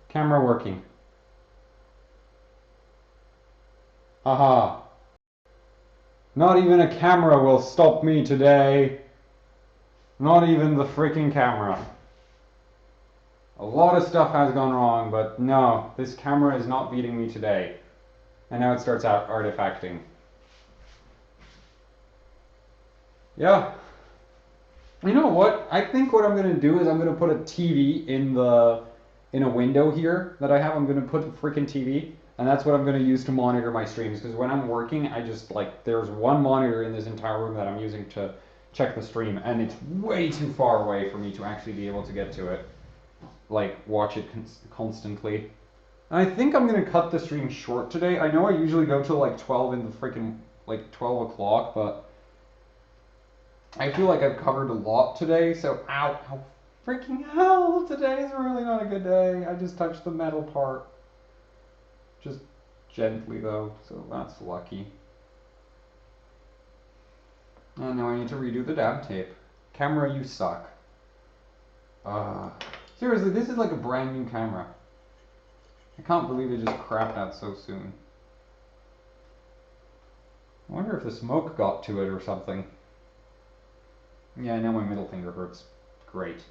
Camera working. Haha. Not even a camera will stop me today. Not even the freaking camera. A lot of stuff has gone wrong, but no, this camera is not beating me today. And now it starts out artifacting. Yeah. You know what? I think what I'm going to do is I'm going to put a TV in a window here that I have. I'm going to put a freaking TV, and that's what I'm going to use to monitor my streams, because when I'm working, I just there's one monitor in this entire room that I'm using to check the stream, and it's way too far away for me to actually be able to get to it. Watch it constantly. And I think I'm going to cut the stream short today. I know I usually go till 12 in the freaking 12 o'clock, but I feel like I've covered a lot today, so ow, freaking hell, today is really not a good day. I just touched the metal part. Just gently though, so that's lucky. And now I need to redo the dab tape. Camera, you suck. Seriously, this is like a brand new camera. I can't believe it just crapped out so soon. I wonder if the smoke got to it or something. Yeah, now my middle finger hurts. Great.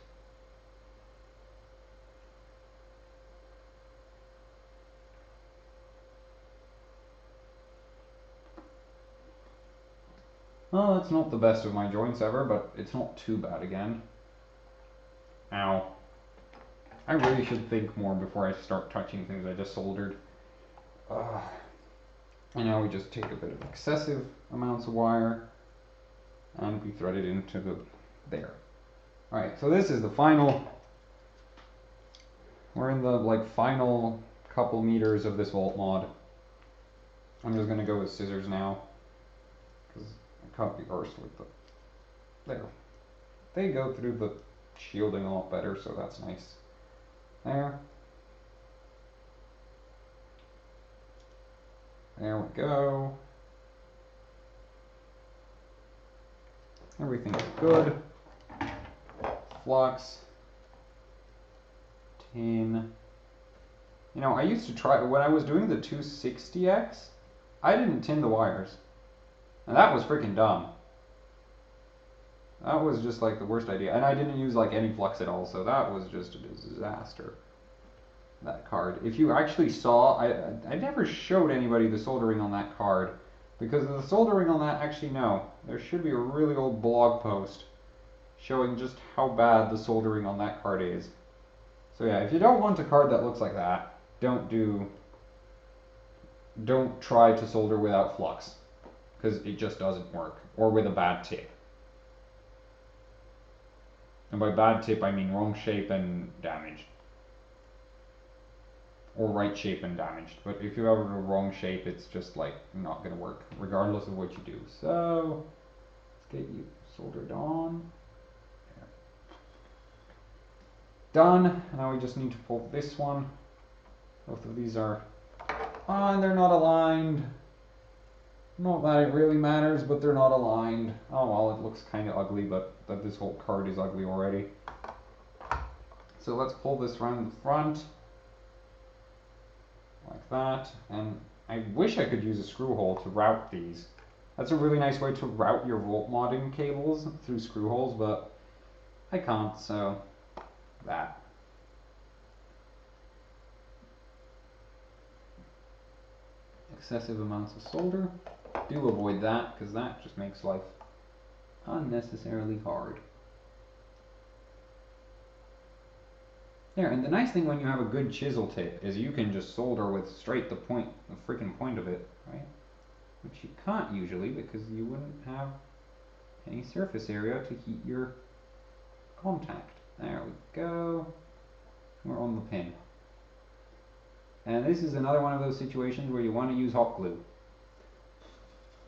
Well, it's not the best of my joints ever, but it's not too bad again. Ow. I really should think more before I start touching things I just soldered. And now we just take a bit of excessive amounts of wire and we thread it into there. Alright, so this is the final. We're in the final couple meters of this volt mod. I'm just gonna go with scissors now, because I can't be arsed with them. There. They go through the shielding a lot better, so that's nice. There. There we go. Everything's good. Flux. Tin. You know, I used to try, when I was doing the 260X, I didn't tin the wires. And that was freaking dumb. That was just the worst idea. And I didn't use any flux at all, so that was just a disaster. That card. If you actually saw, I never showed anybody the soldering on that card, because the soldering on that, actually no, there should be a really old blog post showing just how bad the soldering on that card is. So yeah, if you don't want a card that looks like that, don't try to solder without flux, because it just doesn't work, or with a bad tip. And by bad tip, I mean wrong shape and damaged. Or right shape and damaged. But if you have a wrong shape, it's just not going to work, regardless of what you do. So let's get you soldered on. There. Done. Now we just need to pull this one. Both of these are on, they're not aligned. Not that it really matters, but they're not aligned. Oh well, it looks kind of ugly, but this whole card is ugly already. So let's pull this around the front. Like that, and I wish I could use a screw hole to route these. That's a really nice way to route your Voltmodding cables through screw holes, but I can't, so that. Excessive amounts of solder. Do avoid that, because that just makes life unnecessarily hard. There, and the nice thing when you have a good chisel tip is you can just solder with straight the freaking point of it, right? Which you can't usually, because you wouldn't have any surface area to heat your contact. There we go. We're on the pin. And this is another one of those situations where you want to use hot glue,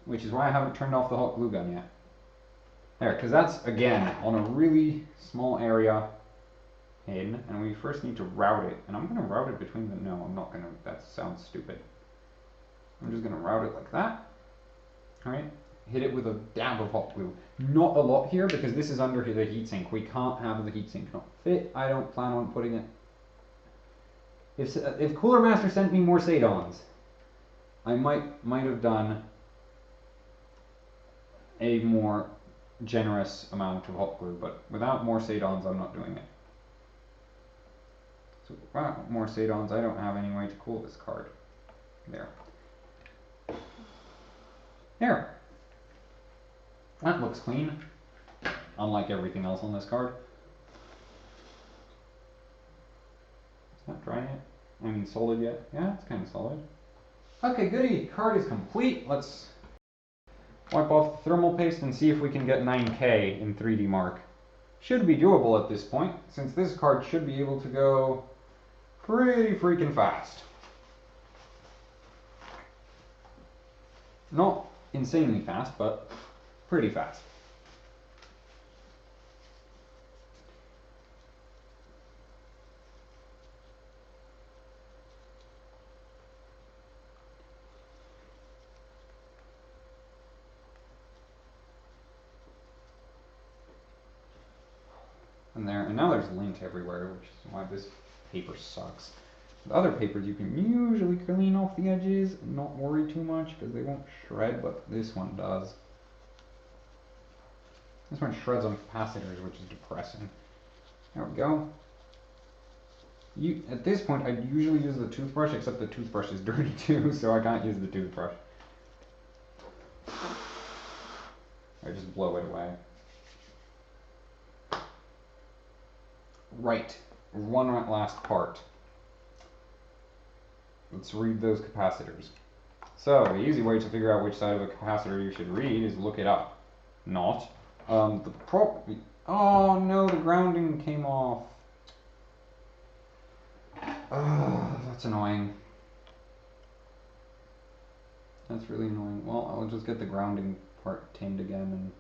which is why I haven't turned off the hot glue gun yet. There, because that's, again, on a really small area in, and we first need to route it, and I'm going to route it between them. No, I'm not going to, that sounds stupid. I'm just going to route it like that. Alright, hit it with a dab of hot glue. Not a lot here, because this is under the heatsink. We can't have the heatsink not fit. I don't plan on putting it If Cooler Master sent me more Sadons, I might have done a more generous amount of hot glue, but without more Sadons, I'm not doing it. So without more Sadons, I don't have any way to cool this card. There. There. That looks clean, unlike everything else on this card. It's not dry yet. I mean solid yet. Yeah, it's kind of solid. Okay, goody. Card is complete. Let's wipe off the thermal paste and see if we can get 9K in 3D Mark. Should be doable at this point, since this card should be able to go pretty freaking fast. Not insanely fast, but pretty fast. And now there's lint everywhere, which is why this paper sucks. The other papers you can usually clean off the edges and not worry too much because they won't shred, but this one does. This one shreds on capacitors, which is depressing. There we go. At this point, I'd usually use the toothbrush, except the toothbrush is dirty too, so I can't use the toothbrush. I just blow it away. Right, one last part. Let's read those capacitors. So, the easy way to figure out which side of a capacitor you should read is look it up. Not. Oh no, the grounding came off. Oh, that's annoying. That's really annoying. Well, I'll just get the grounding part tinned again and...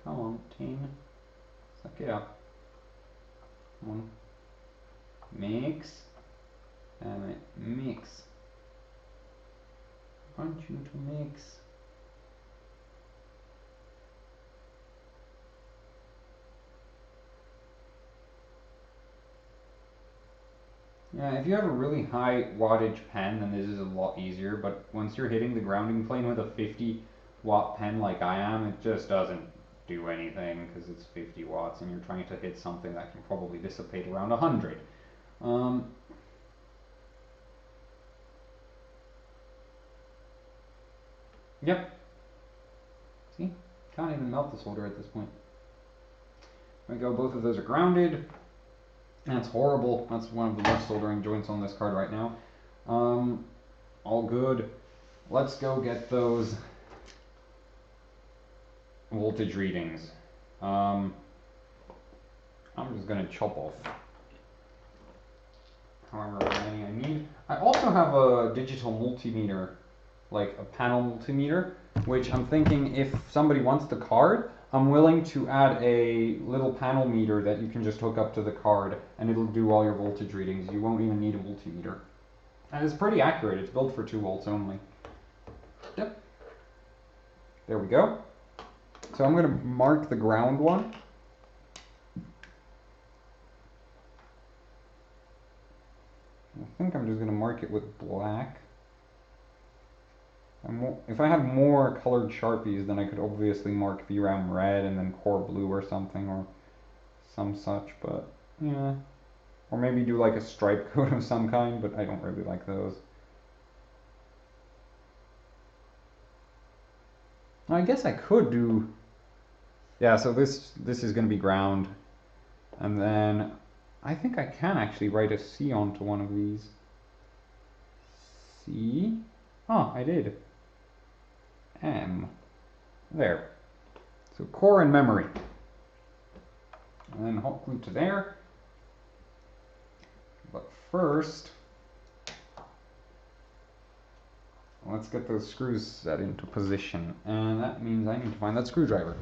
Come on, tin. Suck it up. Come on. Mix. Damn it. Mix. I want you to mix. Yeah, if you have a really high wattage pen, then this is a lot easier, but once you're hitting the grounding plane with a 50 watt pen like I am, it just doesn't do anything because it's 50 watts and you're trying to hit something that can probably dissipate around 100. Yep. See? Can't even melt the solder at this point. There we go, both of those are grounded. That's horrible. That's one of the worst soldering joints on this card right now. All good. Let's go get those voltage readings. I'm just going to chop off however many I need. I also have a digital multimeter, like a panel multimeter, which I'm thinking if somebody wants the card, I'm willing to add a little panel meter that you can just hook up to the card and it'll do all your voltage readings. You won't even need a multimeter. And it's pretty accurate. It's built for 2 volts only. Yep. There we go. So I'm going to mark the ground one. I think I'm just going to mark it with black. If I had more colored Sharpies, then I could obviously mark VRAM red and then core blue or something, or some such, but yeah. Or maybe do like a stripe coat of some kind, but I don't really like those. I guess I could do... Yeah, so this is going to be ground. And then I think I can actually write a C onto one of these. C? Oh, I did. M. There. So core and memory. And then hot glue to there. But first, let's get those screws set into position. And that means I need to find that screwdriver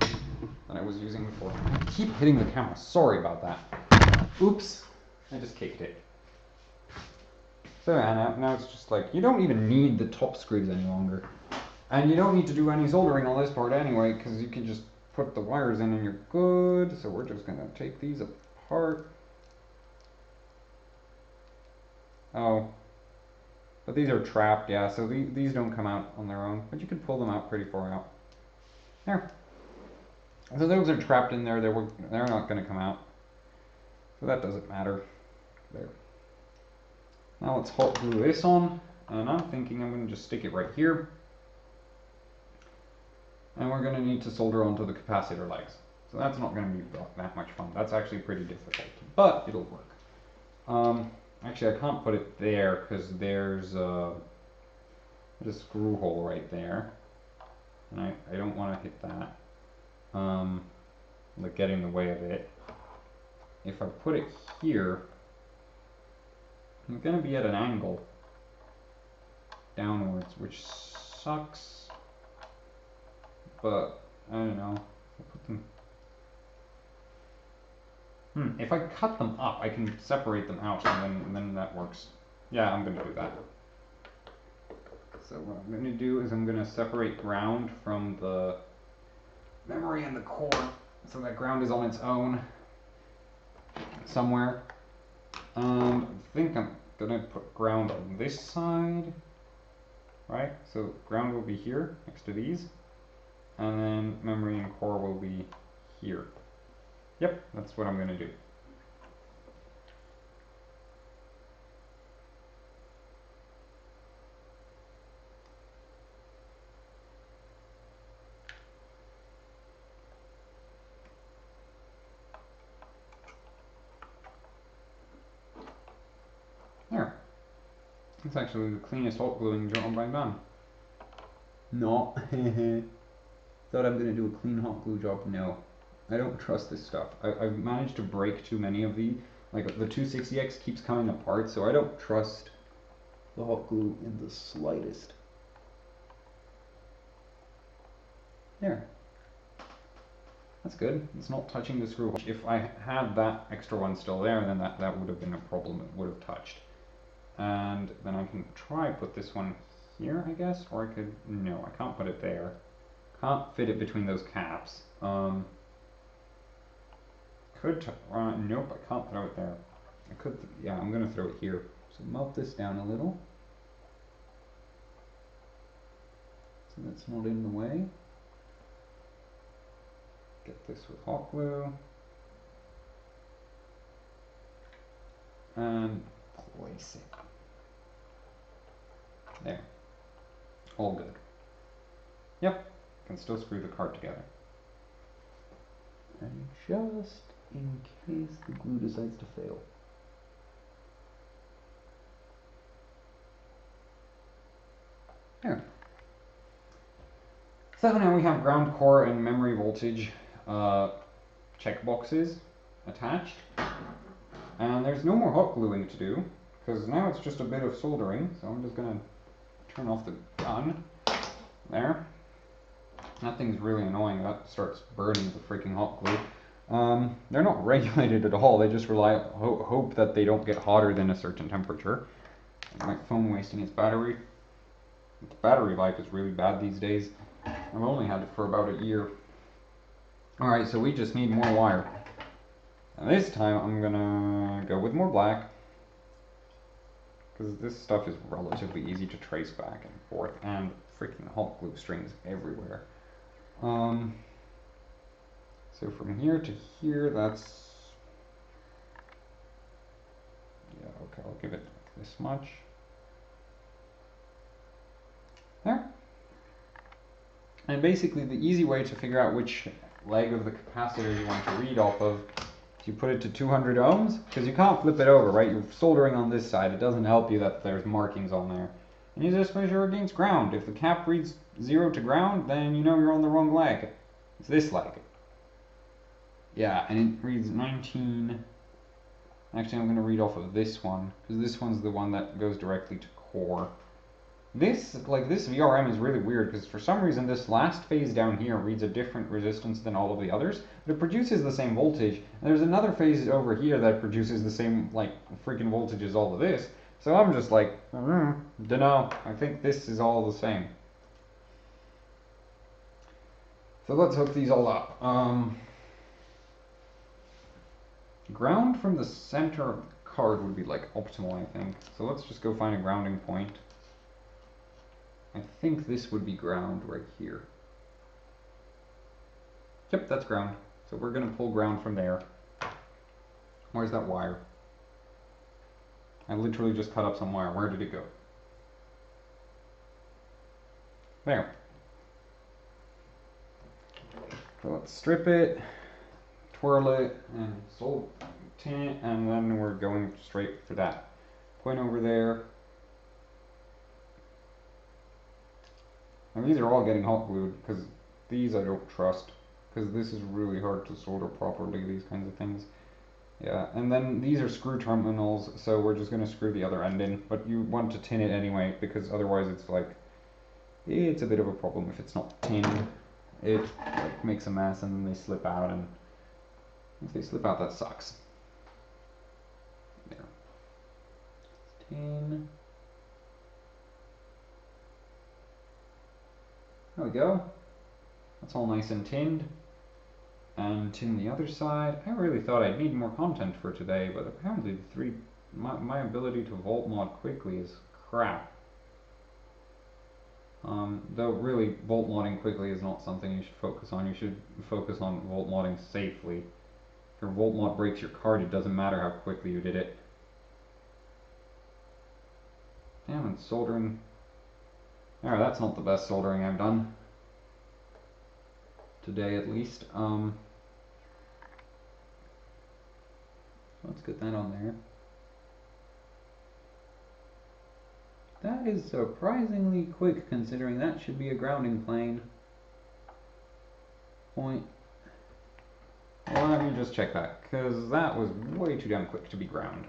that I was using before. I keep hitting the camera. Sorry about that. Oops. I just kicked it. So yeah, now it's just like, you don't even need the top screws any longer. And you don't need to do any soldering on this part anyway, because you can just put the wires in and you're good. So we're just gonna take these apart. Oh, but these are trapped, yeah, so these don't come out on their own, but you can pull them out pretty far out. There. So those are trapped in there, they're not gonna come out. So that doesn't matter. There. Now let's hot glue this on, and I'm thinking I'm gonna just stick it right here. And we're going to need to solder onto the capacitor legs. So that's not going to be that much fun. That's actually pretty difficult, but it'll work. Actually, I can't put it there because there's a screw hole right there. And I don't want to hit that. Like get in the way of it. If I put it here, I'm going to be at an angle downwards, which sucks. But I don't know. I'll put them. If I cut them up, I can separate them out, and then that works. Yeah, I'm gonna do that. So what I'm gonna do is I'm gonna separate ground from the memory and the core, so that ground is on its own somewhere. I think I'm gonna put ground on this side, right? So ground will be here next to these. And then memory and core will be here. Yep, that's what I'm going to do. There. That's actually the cleanest hot gluing job I've done. No. Thought I'm going to do a clean hot glue job. No. I don't trust this stuff. I've managed to break too many of these. Like the 260X keeps coming apart, so I don't trust the hot glue in the slightest. There. That's good. It's not touching the screw. If I had that extra one still there, then that would have been a problem. It would have touched. And then I can try put this one here, I guess, or I could, no, I can't put it there. Can't fit it between those caps. Nope, I can't throw it there. I could, yeah, I'm gonna throw it here. So melt this down a little. So that's not in the way. Get this with hot glue. And place it. There. All good. Yep. Can still screw the card together. And just in case the glue decides to fail. There. So now we have ground core and memory voltage checkboxes attached. And there's no more hot gluing to do, because now it's just a bit of soldering. So I'm just going to turn off the gun. There. That thing's really annoying. That starts burning the freaking hot glue. They're not regulated at all. They just hope that they don't get hotter than a certain temperature. My phone wasting its battery. Its battery life is really bad these days. I've only had it for about a year. Alright, so we just need more wire. And this time I'm gonna go with more black, because this stuff is relatively easy to trace back and forth, and freaking hot glue strings everywhere. So from here to here, that's, yeah, okay, I'll give it this much. There. And basically the easy way to figure out which leg of the capacitor you want to read off of is you put it to 200 ohms, because you can't flip it over, right? You're soldering on this side. It doesn't help you that there's markings on there. And you just measure against ground. If the cap reads 0 to ground, then you know you're on the wrong leg. It's this leg. Yeah, and it reads 19. Actually, I'm going to read off of this one, because this one's the one that goes directly to core. This VRM is really weird, because for some reason this last phase down here reads a different resistance than all of the others, but it produces the same voltage. And there's another phase over here that produces the same, like, freaking voltage as all of this. So I'm just like, dunno, I think this is all the same. So let's hook these all up. Ground from the center of the card would be like optimal, I think. So let's just go find a grounding point. I think this would be ground right here. Yep, that's ground. So we're gonna pull ground from there. Where's that wire? I literally just cut up some wire. Where did it go? There. So let's strip it, twirl it, and tin it, and then we're going straight for that point over there. And these are all getting hot glued, because these I don't trust, because this is really hard to solder properly, these kinds of things. Yeah, and then these are screw terminals, so we're just going to screw the other end in, but you want to tin it anyway, because otherwise it's like, it's a bit of a problem if it's not tinned. It like makes a mess and then they slip out, and if they slip out, that sucks. There. Tin. There we go. That's all nice and tinned. And tin the other side. I really thought I'd need more content for today, but apparently my ability to volt mod quickly is crap. Though really, volt modding quickly is not something you should focus on. You should focus on volt modding safely. If your volt mod breaks your card, it doesn't matter how quickly you did it. Damn, and soldering. Alright, that's not the best soldering I've done. Today, at least. Let's get that on there. That is surprisingly quick, considering that should be a grounding plane. Point. Well, let me just check that, because that was way too damn quick to be ground.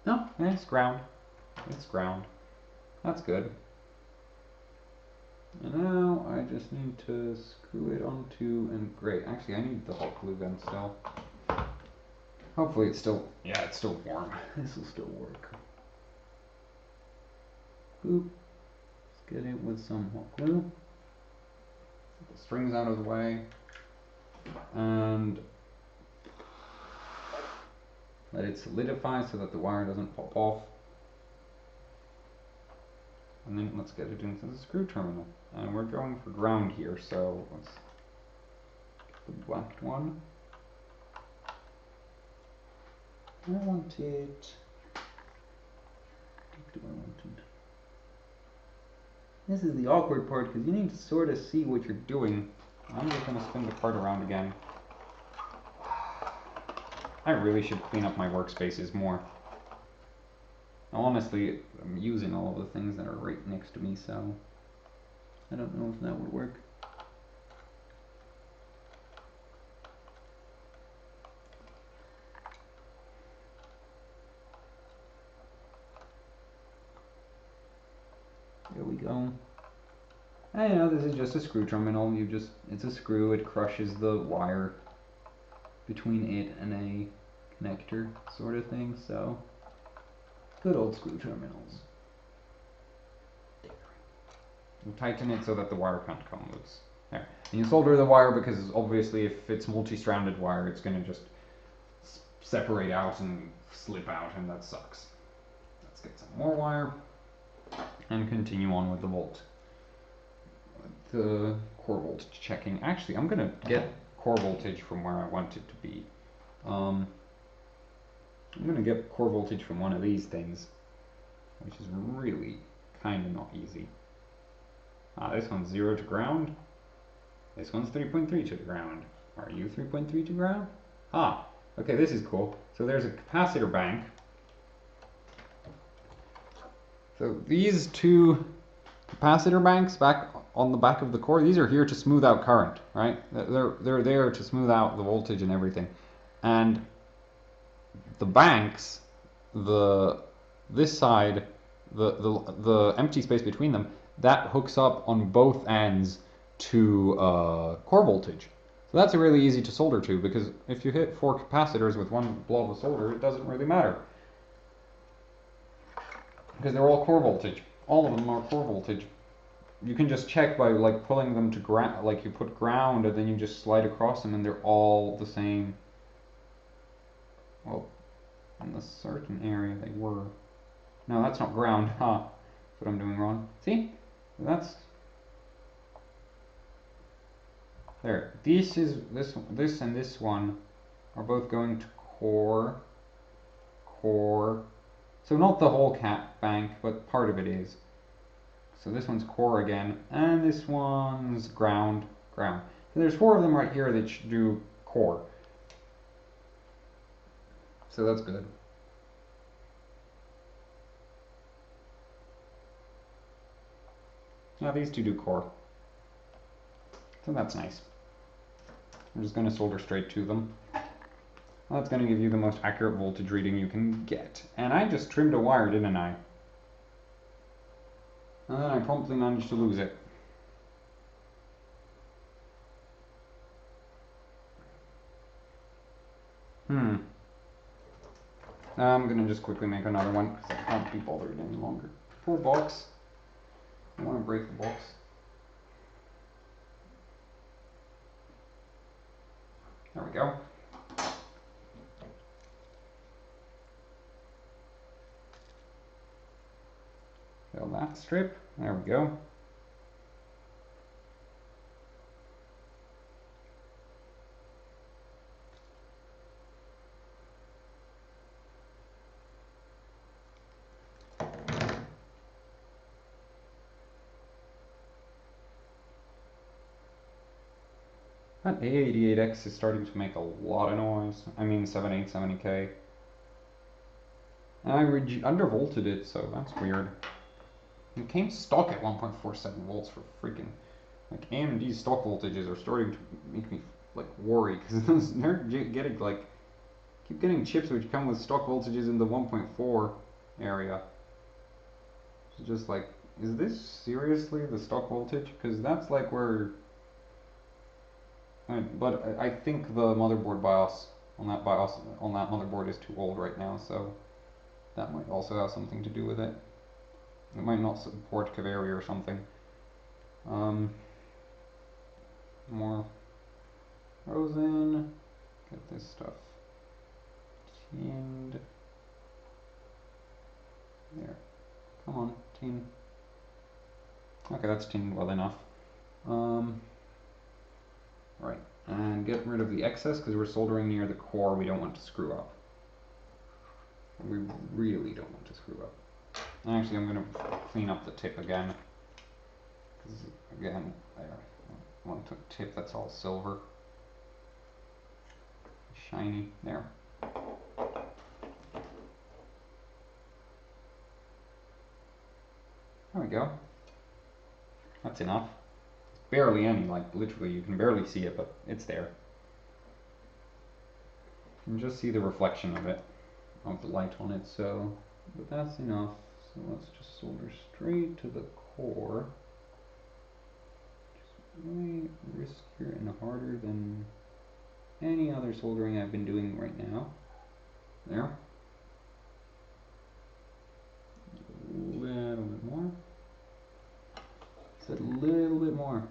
No, it's ground. It's ground. That's good. And now I just need to screw it onto, and great, actually I need the hot glue gun still. Hopefully it's still, yeah, it's still warm. This will still work. Boop. Let's get it with some hot glue. Get the strings out of the way. And let it solidify so that the wire doesn't pop off. And then let's get it into the screw terminal. And we're going for ground here, so let's get the black one. I want it. What do I want it? This is the awkward part, because you need to sort of see what you're doing. I'm just going to spin the card around again. I really should clean up my workspaces more. Honestly, I'm using all of the things that are right next to me, so I don't know if that would work. There we go. I know this is just a screw terminal. It's a screw. It crushes the wire between it and a connector sort of thing, so good old screw terminals. There. You tighten it so that the wire can't come loose. There. And you solder the wire because obviously if it's multi-stranded wire, it's going to just separate out and slip out, and that sucks. Let's get some more wire and continue on with the core voltage checking. Actually, I'm going to get core voltage from where I want it to be. I'm going to get core voltage from one of these things, which is really kind of not easy. This one's 0 to ground. This one's 3.3 to ground. Are you 3.3 to ground? Okay, this is cool. So there's a capacitor bank. So these two capacitor banks back on the back of the core, these are here to smooth out current, right? They're there to smooth out the voltage and everything. And the banks, this side, the empty space between them, that hooks up on both ends to core voltage. So that's really easy to solder to, because if you hit 4 capacitors with one blob of solder, it doesn't really matter. because they're all core voltage. All of them are core voltage. You can just check by like pulling them to ground, like you put ground and then you just slide across them and they're all the same. Well, in a certain area they were. No, that's not ground, huh? That's what I'm doing wrong. See? That's... There. This and this one are both going to core. So not the whole cap bank, but part of it is. So this one's core again, and this one's ground. So there's 4 of them right here that should do core. So that's good. Now these 2 do core. So that's nice. I'm just going to solder straight to them. That's going to give you the most accurate voltage reading you can get. And I just trimmed a wire, didn't I? And then I promptly managed to lose it. I'm going to just quickly make another one because I can't be bothered any longer. Poor box. I don't want to break the box. There we go. Fill that strip. There we go. That A88X is starting to make a lot of noise. I mean 7870K. And I undervolted it, so that's weird. It came stock at 1.47 volts for freaking... Like AMD's stock voltages are starting to make me like worry because they're getting like... Keep getting chips which come with stock voltages in the 1.4 area. It's just like, is this seriously the stock voltage? Because that's like where... But I think the motherboard BIOS on that motherboard is too old right now, so that might also have something to do with it. It might not support Kaveri or something. More frozen. Get this stuff tinned. There. Come on, tin. Okay, that's tinned well enough. Right, and get rid of the excess because we're soldering near the core. We don't want to screw up. We really don't want to screw up. And actually, I'm going to clean up the tip again. Because, again, there. I want a tip that's all silver. Shiny. There. There we go. That's enough. Barely any, like literally you can barely see it, but it's there. You can just see the reflection of it, of the light on it, so, but that's enough. So let's just solder straight to the core. Just way riskier and harder than any other soldering I've been doing right now. There. A little bit more. Just a little bit more.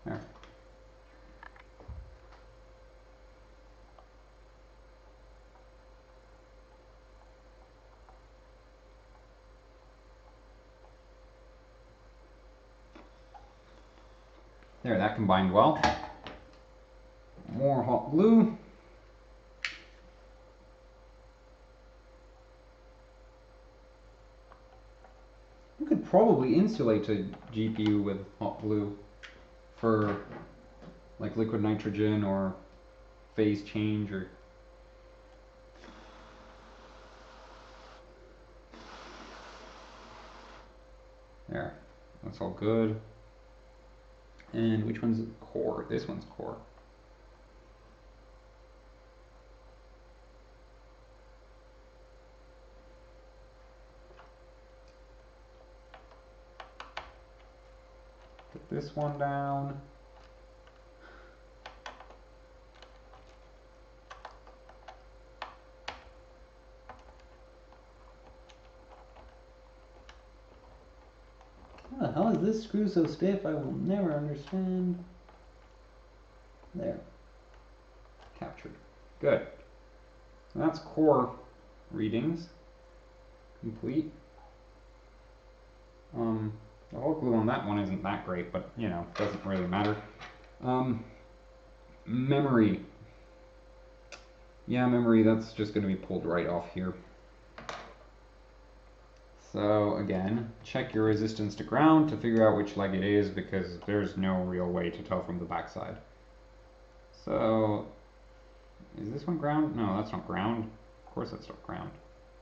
There. There, that combined well. More hot glue. You could probably insulate a GPU with hot glue for like liquid nitrogen or phase change or... There, that's all good. And which one's core? This one's core. Put this one down. How is this screw so stiff? I will never understand. There. Captured. Good. So that's core readings. Complete. The hot glue on that one isn't that great, but you know, doesn't really matter. Memory. Yeah, memory, that's just going to be pulled right off here. So again, check your resistance to ground to figure out which leg it is, because there's no real way to tell from the backside. So, is this one ground? No, that's not ground. Of course that's not ground.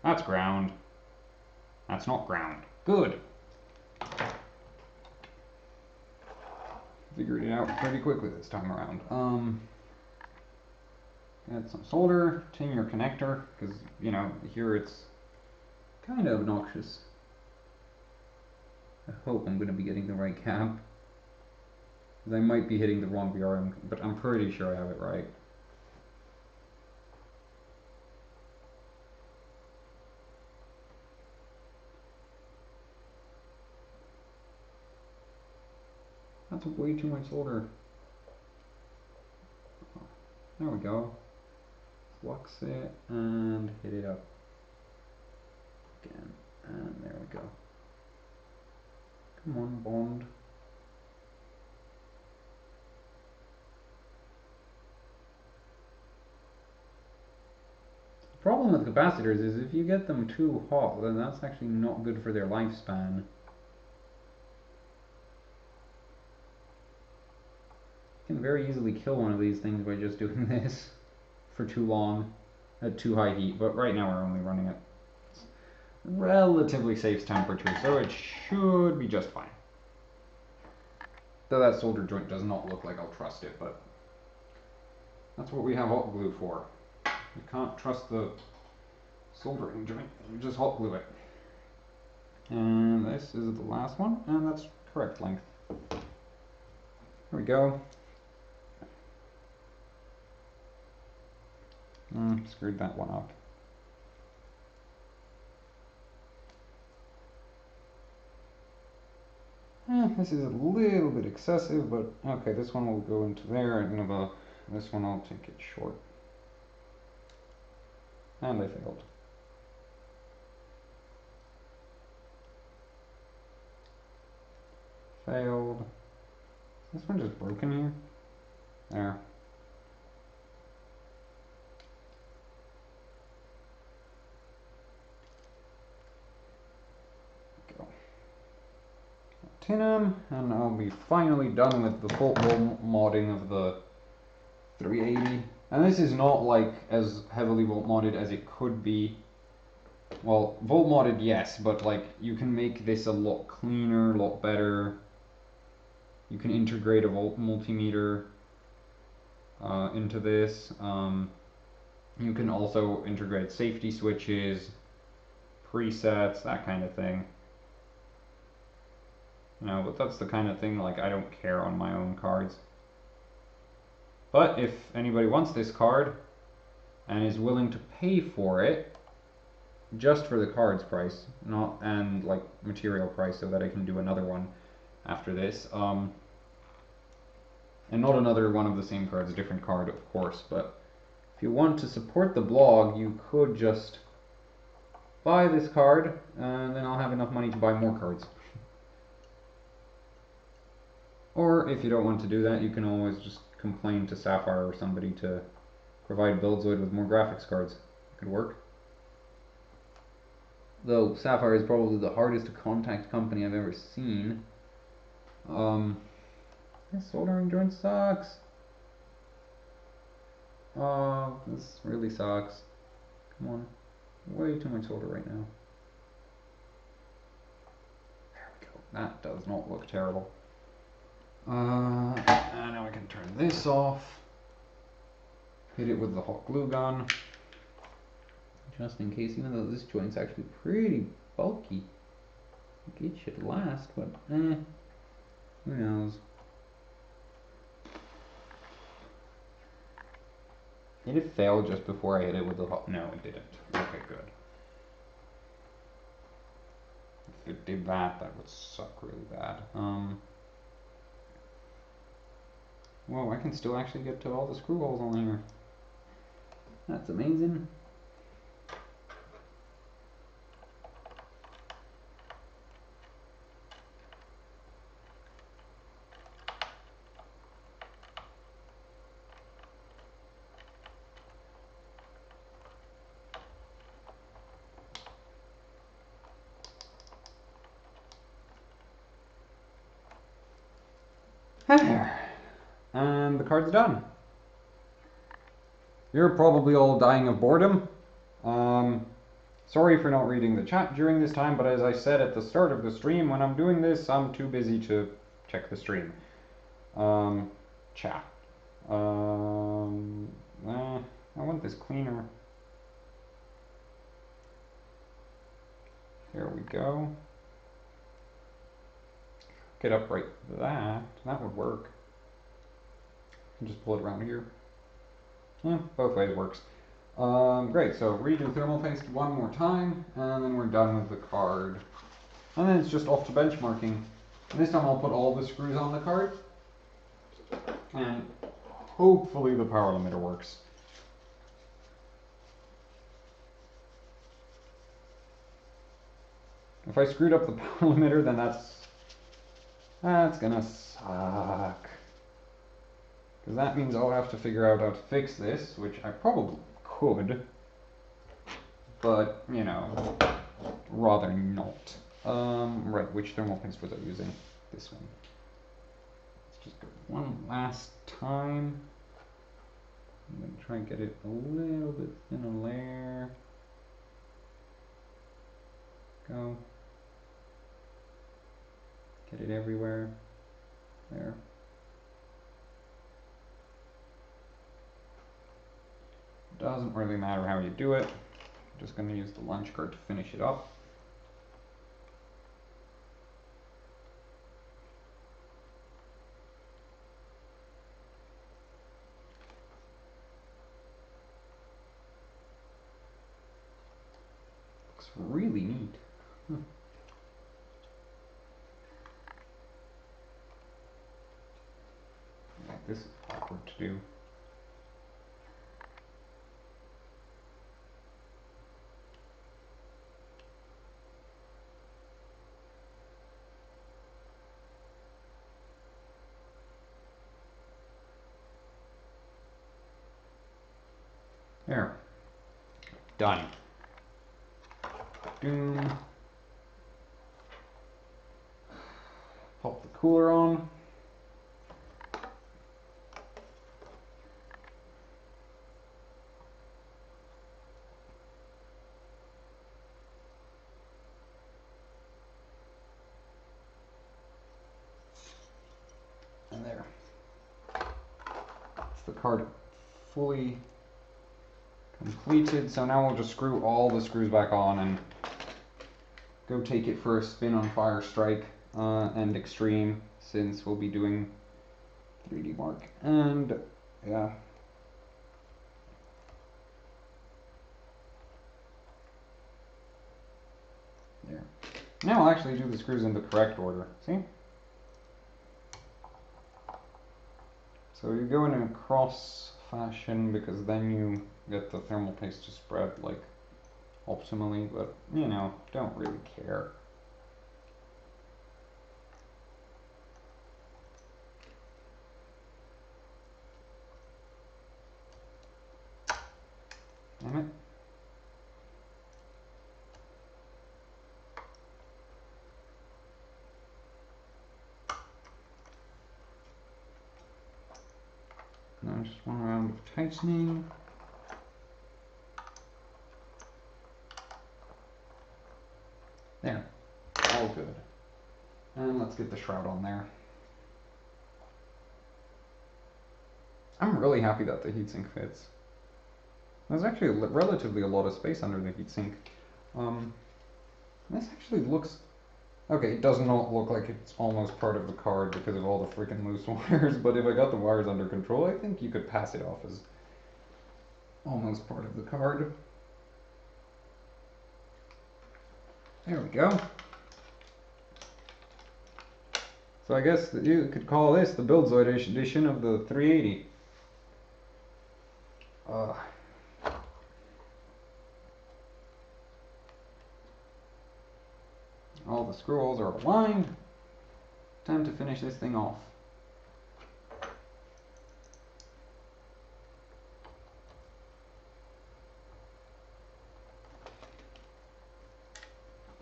That's ground. That's not ground. Good. Figured it out pretty quickly this time around. Add some solder, tin your connector, because, you know, here it's kind of obnoxious. I hope I'm going to be getting the right cap. I might be hitting the wrong BRM, but I'm pretty sure I have it right. That's way too much solder. There we go. Flux it and hit it up again. And there we go. Come on, bond. The problem with capacitors is if you get them too hot, then that's actually not good for their lifespan. You can very easily kill one of these things by just doing this for too long at too high heat, but right now we're only running at relatively safe temperature, so it should be just fine. Though that solder joint does not look like I'll trust it, but that's what we have hot glue for. You can't trust the soldering joint, you just hot glue it. And this is the last one, and that's correct length. There we go. Screwed that one up. This is a little bit excessive, but okay, this one will go into there, and this one I'll take it short. And I failed. Failed. Is this one just broken here? There. Tin them, and I'll be finally done with the Voltmodding of the 380. And this is not like as heavily Voltmodded as it could be. Well, Voltmodded, yes, but like you can make this a lot cleaner, a lot better. You can integrate a volt multimeter into this. You can also integrate safety switches, presets, that kind of thing. No, but that's the kind of thing like I don't care on my own cards. But if anybody wants this card and is willing to pay for it, just for the card's price, not and like material price, so that I can do another one after this, and not another one of the same cards, a different card, of course. But if you want to support the blog, you could just buy this card, and then I'll have enough money to buy more cards. Or if you don't want to do that, you can always just complain to Sapphire or somebody to provide Buildzoid with more graphics cards. It could work. Though Sapphire is probably the hardest to contact company I've ever seen. This soldering joint sucks. Oh, this really sucks. Come on. Way too much solder right now. There we go. That does not look terrible. And now I can turn this off. Hit it with the hot glue gun. Just in case, even though this joint's actually pretty bulky. It should last, but who knows. Did it fail just before I hit it with the hot? No, it didn't. Okay, good. it did that, that would suck really bad. Whoa, I can still actually get to all the screw holes on here. That's amazing. There. And the card's done. You're probably all dying of boredom. Sorry for not reading the chat during this time, but as I said at the start of the stream, when I'm doing this, I'm too busy to check the stream. Chat. I want this cleaner. There we go. Get upright that. That would work. And just pull it around here. Yeah, both ways works. Great, so redo thermal paste one more time, and then we're done with the card. And then it's just off to benchmarking. And this time I'll put all the screws on the card, and hopefully the power limiter works. If I screwed up the power limiter, then that's gonna suck. Because that means I'll have to figure out how to fix this, which I probably could, but, you know, rather not. Right, which thermal paste was I using? This one. Let's just go one last time. I'm going to try and get it a little bit thinner layer. Go. Get it everywhere. There. Doesn't really matter how you do it. I'm just going to use the lunch card to finish it up. Looks really neat. This is awkward to do. There. Done. Doom. Pop the cooler on. And there. It's the card fully completed, so now we'll just screw all the screws back on and go take it for a spin on Fire Strike and Extreme, since we'll be doing 3D Mark. And yeah. There. Now I'll actually do the screws in the correct order. See? So you go in a cross fashion, because then you get the thermal paste to spread like optimally, but you know, don't really care. Damn it. Now just one round of tightening. There, all good. And let's get the shroud on there. I'm really happy that the heatsink fits. There's actually relatively a lot of space under the heatsink. This actually looks... Okay, it does not look like it's almost part of the card because of all the freaking loose wires, but if I got the wires under control, I think you could pass it off as almost part of the card. There we go. So I guess that you could call this the Buildzoid edition of the 380. All the screw holes are aligned. Time to finish this thing off.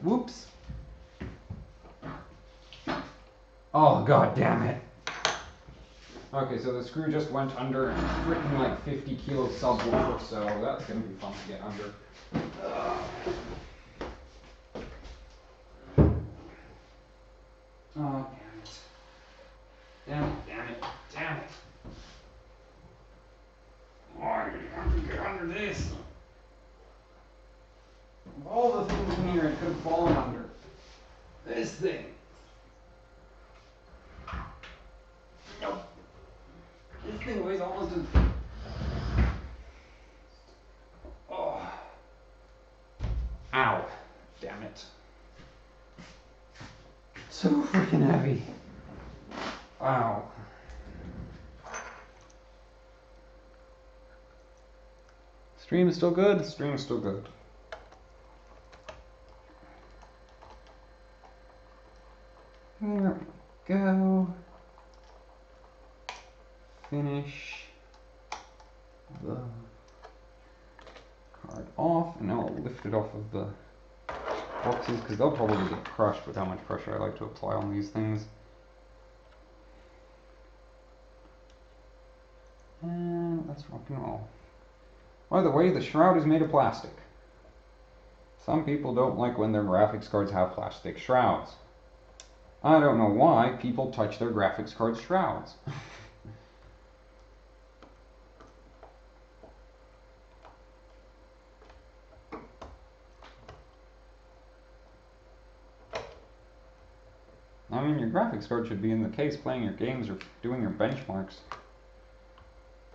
Whoops. Oh, god damn it. Okay, so the screw just went under freaking like 50 kilo subwoofer, so that's gonna be fun to get under. Oh, damn it. Damn it, damn it, damn it. Oh, I have to get under this. Of all the things in here it could have fallen under. This thing. Nope. This thing weighs almost as... Oh. Ow. Damn it. So freaking heavy. Wow. Stream is still good? Stream is still good. There we go. Finish the card off, and now I'll lift it off of the boxes because they'll probably get crushed with how much pressure I like to apply on these things. And let's rock and roll. By the way, the shroud is made of plastic. Some people don't like when their graphics cards have plastic shrouds. I don't know why people touch their graphics card shrouds. I mean, your graphics card should be in the case playing your games or doing your benchmarks.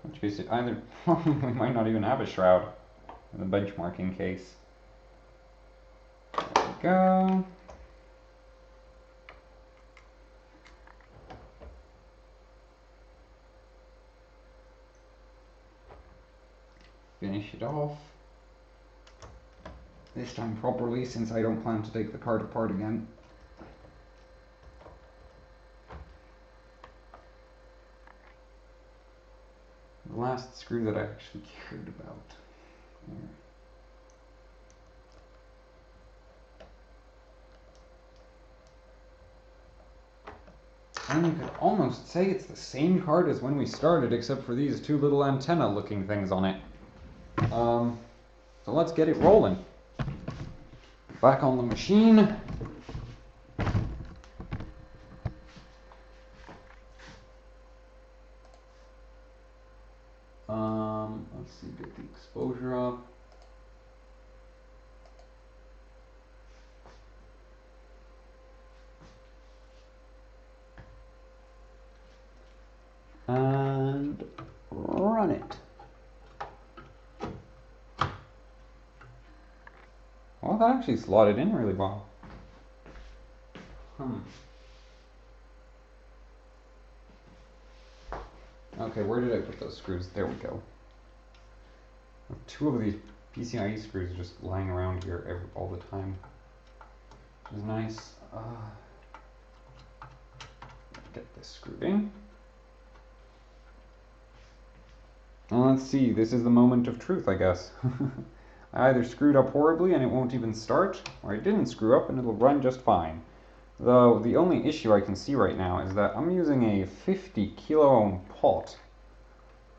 In which case it either we might not even have a shroud in the benchmarking case. There we go. Finish it off. This time properly, since I don't plan to take the card apart again. The last screw that I actually cared about. There. And you could almost say it's the same card as when we started, except for these two little antenna looking things on it. So let's get it rolling. Back on the machine. Let's see, get the exposure up. And run it. Well, that actually slotted in really well. Okay, where did I put those screws? There we go. Two of these PCIe screws just lying around here all the time, which is nice. Get this screwed in. Well, let's see, this is the moment of truth, I guess. I either screwed up horribly and it won't even start, or I didn't screw up and it'll run just fine. Though, the only issue I can see right now is that I'm using a 50 kilo ohm pot.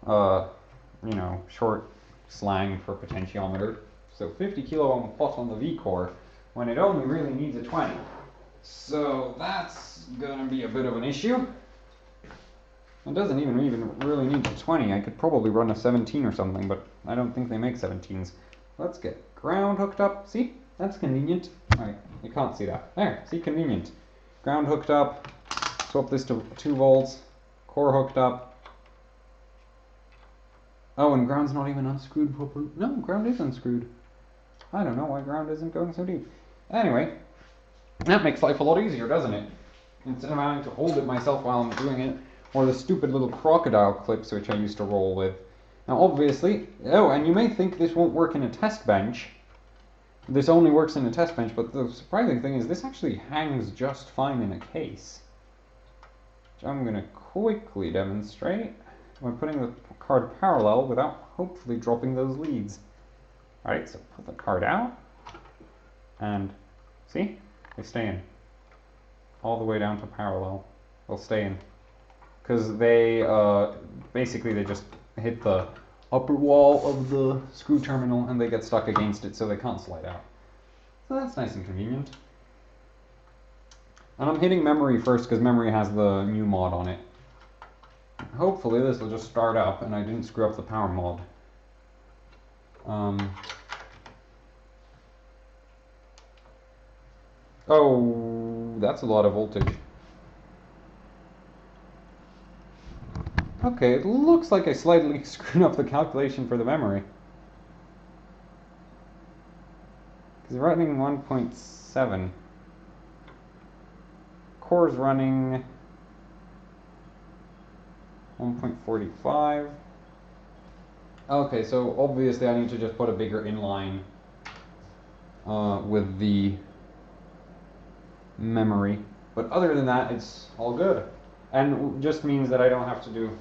You know, short slang for potentiometer. So 50 kilo ohm pot on the V-core, when it only really needs a 20. So that's gonna be a bit of an issue. It doesn't even really need a 20. I could probably run a 17 or something, but I don't think they make 17s. Let's get ground hooked up. See? That's convenient. Alright, you can't see that. There, see, convenient. Ground hooked up. Swap this to 2 volts. Core hooked up. Oh, and ground's not even unscrewed properly. No, ground is unscrewed. I don't know why ground isn't going so deep. Anyway, that makes life a lot easier, doesn't it? instead of having to hold it myself while I'm doing it, or the stupid little crocodile clips which I used to roll with. Now obviously, oh, and you may think this won't work in a test bench. This only works in a test bench, but the surprising thing is this actually hangs just fine in a case. Which I'm going to quickly demonstrate by putting the card parallel without hopefully dropping those leads. Alright, so put the card out, and see? They stay in. All the way down to parallel. They'll stay in. Because they, basically they just hit the upper wall of the screw terminal and they get stuck against it, so they can't slide out. So that's nice and convenient. And I'm hitting memory first because memory has the new mod on it. Hopefully this will just start up and I didn't screw up the power mod. Oh, that's a lot of voltage. Okay, it looks like I slightly screwed up the calculation for the memory. Because running 1.7. Core's running 1.45. Okay, so obviously I need to just put a bigger inline with the memory. But other than that, it's all good. And it just means that I don't have to do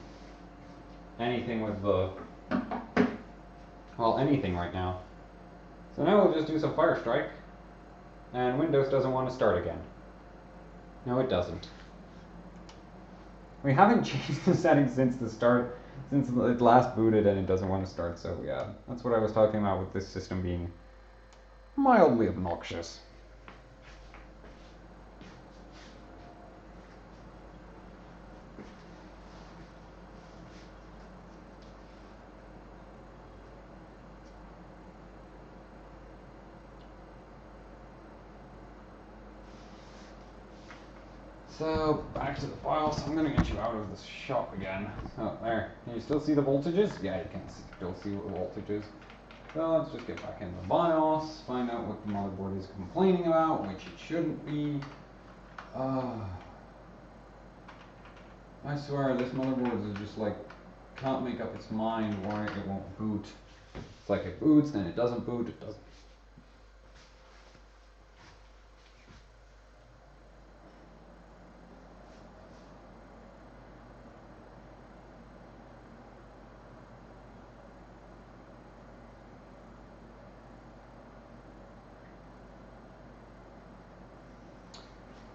anything with the, well, anything right now. So now we'll just do some Firestrike, and Windows doesn't want to start again. No, it doesn't. We haven't changed the settings since the start, since it last booted, and it doesn't want to start, so yeah, that's what I was talking about with this system being mildly obnoxious. So, back to the files. I'm going to get you out of this shop again. Oh, there. Can you still see the voltages? Yeah, you can still see the voltages. So, let's just get back into the BIOS, find out what the motherboard is complaining about, which it shouldn't be. I swear, this motherboard is just like, can't make up its mind why it won't boot. It's like it boots, then it doesn't boot, it doesn't.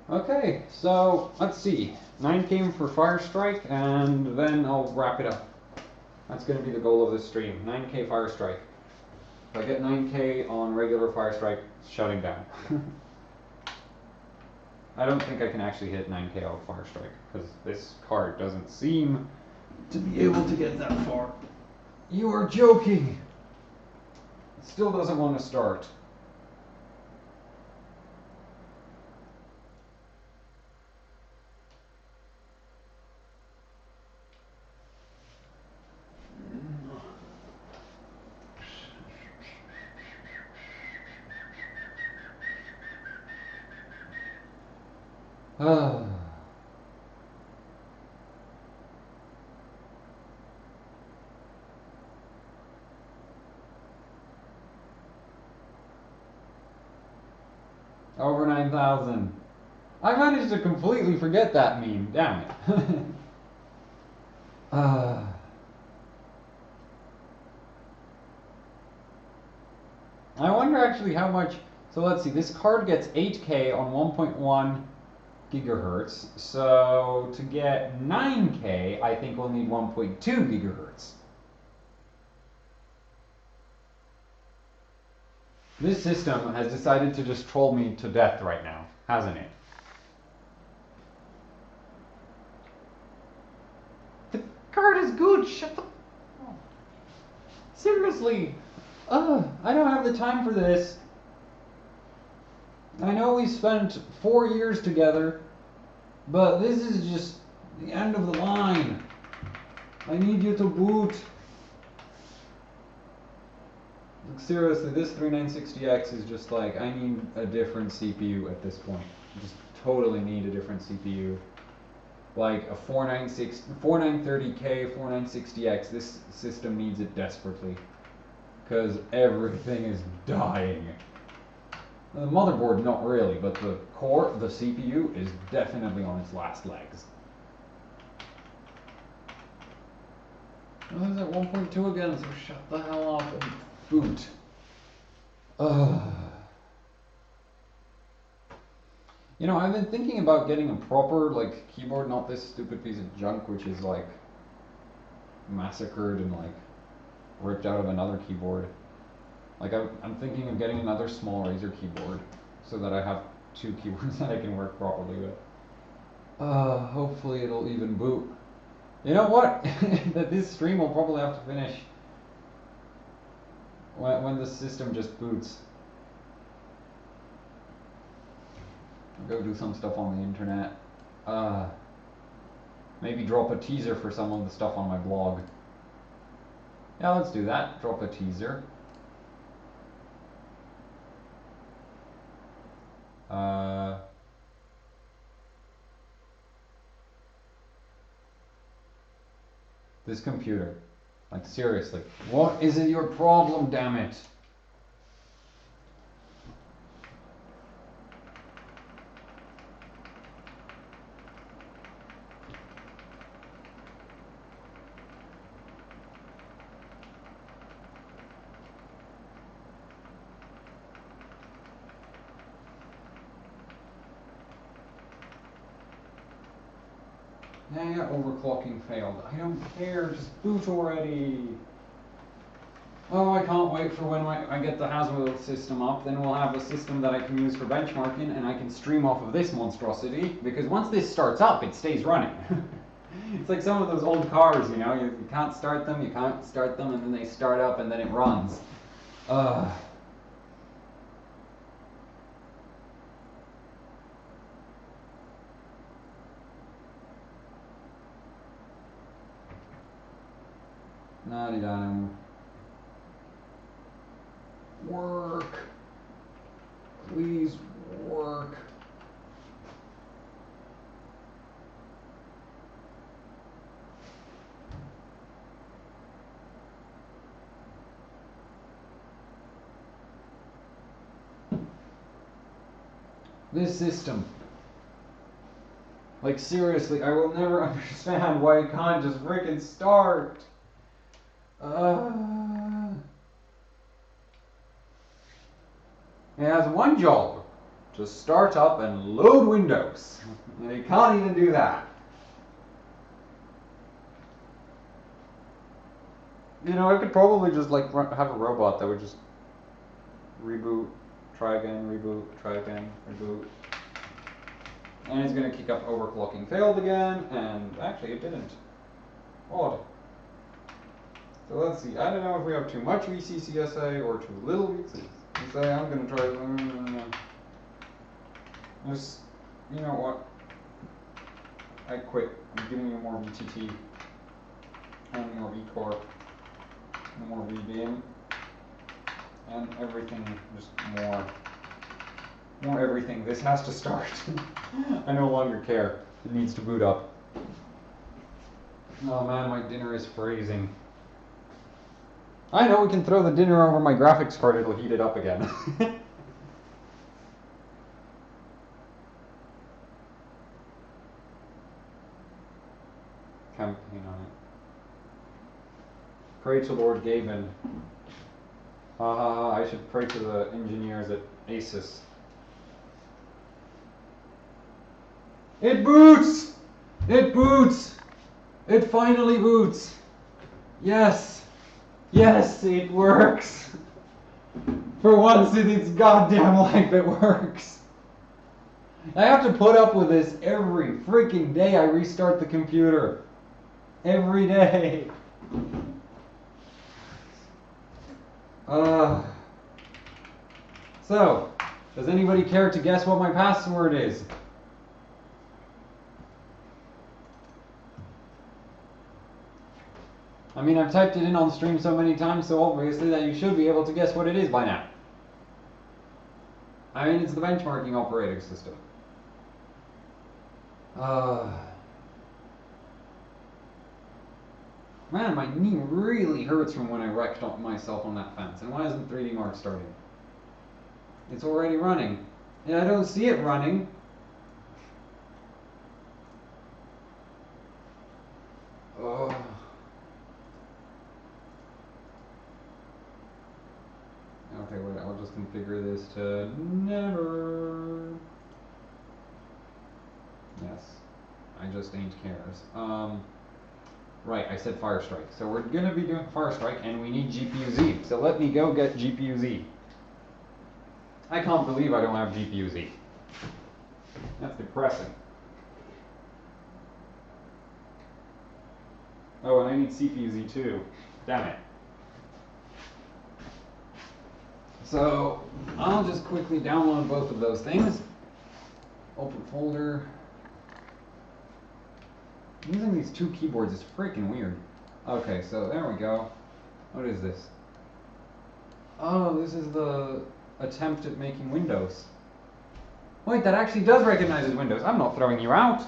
Okay, so let's see. 9K for Firestrike, and then I'll wrap it up. That's going to be the goal of this stream. 9K Firestrike. If I get 9K on regular Firestrike, it's shutting down. I don't think I can actually hit 9K on Firestrike, because this card doesn't seem to be able to get that far. You are joking! It still doesn't want to start. Over 9,000. I managed to completely forget that meme. Damn it. I wonder actually how much. So let's see. This card gets 8K on 1.1 gigahertz. So to get 9K, I think we'll need 1.2 gigahertz. This system has decided to just troll me to death right now, hasn't it? The card is good. Shut the. Oh. Seriously. I don't have the time for this. I know we spent 4 years together, but this is just the end of the line. I need you to boot. Like, seriously, this 3960X is just like, I need a different CPU at this point. Just totally need a different CPU. Like a 4930K, 4960X, this system needs it desperately. Because everything is dying. The motherboard, not really, but the core, the CPU, is definitely on its last legs. Oh, it's at 1.2 again, so shut the hell up and boot. You know, I've been thinking about getting a proper, like, keyboard, not this stupid piece of junk which is, like, massacred and, like, ripped out of another keyboard. Like, I'm thinking of getting another small Razer keyboard so that I have two keyboards that I can work properly with. Hopefully it'll even boot. You know what? That this stream will probably have to finish when the system just boots. Go do some stuff on the internet. Maybe drop a teaser for some of the stuff on my blog. Yeah, let's do that. Drop a teaser. This computer. Like, seriously. What is it your problem, damn it? Yeah, overclocking failed. I don't care, just boot already. Oh, I can't wait for when I get the Haswell system up, then we'll have a system that I can use for benchmarking and I can stream off of this monstrosity, because once this starts up, it stays running. It's like some of those old cars, you know, you can't start them, and then they start up and then it runs. Naughty done. Work. Please work. This system. Like, seriously, I will never understand why it can't just freaking start. It has one job, to start up and load Windows, and it can't even do that. You know, I could probably just like have a robot that would just reboot, try again, reboot, try again, reboot. And it's going to kick up overclocking failed again, and actually it didn't. Odd. So let's see, I don't know if we have too much VCCSA or too little VCCSA. I'm going to try, just, you know what, I quit. I'm giving you more VTT, and more VCore, and more VBeam, and everything, just more everything. This has to start. I no longer care. It needs to boot up. Oh man, my dinner is freezing. I know, we can throw the dinner over my graphics card, it'll heat it up again. Campaign on it. Pray to Lord Gavin. I should pray to the engineers at ASUS. It boots! It boots! It finally boots! Yes! Yes, it works! For once in its goddamn life, it works! I have to put up with this every freaking day I restart the computer. Every day. So, does anybody care to guess what my password is? I mean, I've typed it in on stream so many times, so obviously that you should be able to guess what it is by now. I mean, it's the benchmarking operating system. Man, my knee really hurts from when I wrecked myself on that fence. And why isn't 3D Mark starting? It's already running. And I don't see it running. Oh. Okay, wait, I'll just configure this to never. Yes. I just ain't cares. Right, I said Fire Strike. So we're going to be doing Fire Strike, and we need GPU-Z. So let me go get GPU-Z. I can't believe I don't have GPU-Z. That's depressing. Oh, and I need CPU-Z too. Damn it. So I'll just quickly download both of those things. Open folder. Using these two keyboards is freaking weird. Okay, so there we go. What is this? Oh, this is the attempt at making Windows. Wait, that actually does recognize as Windows. I'm not throwing you out.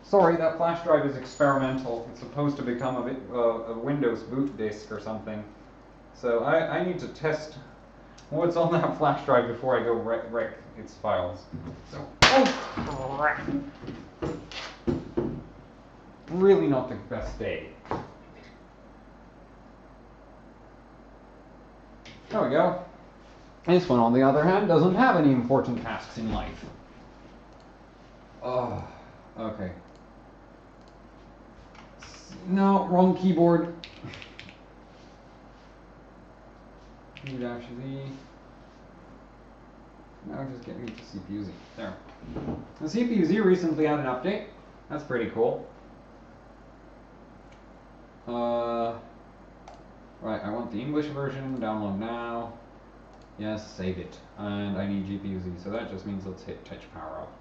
Sorry, that flash drive is experimental. It's supposed to become a Windows boot disk or something. So I need to test what's on that flash drive before I go wreck its files. So, oh crap. Really not the best day. There we go. This one, on the other hand, doesn't have any important tasks in life. Oh, okay. No, wrong keyboard. -Z. Now just get me to CPU-Z. There. The CPU-Z recently had an update. That's pretty cool. Right, I want the English version. Download now. Yes, save it. And I need GPU-Z, so that just means let's hit touch power up.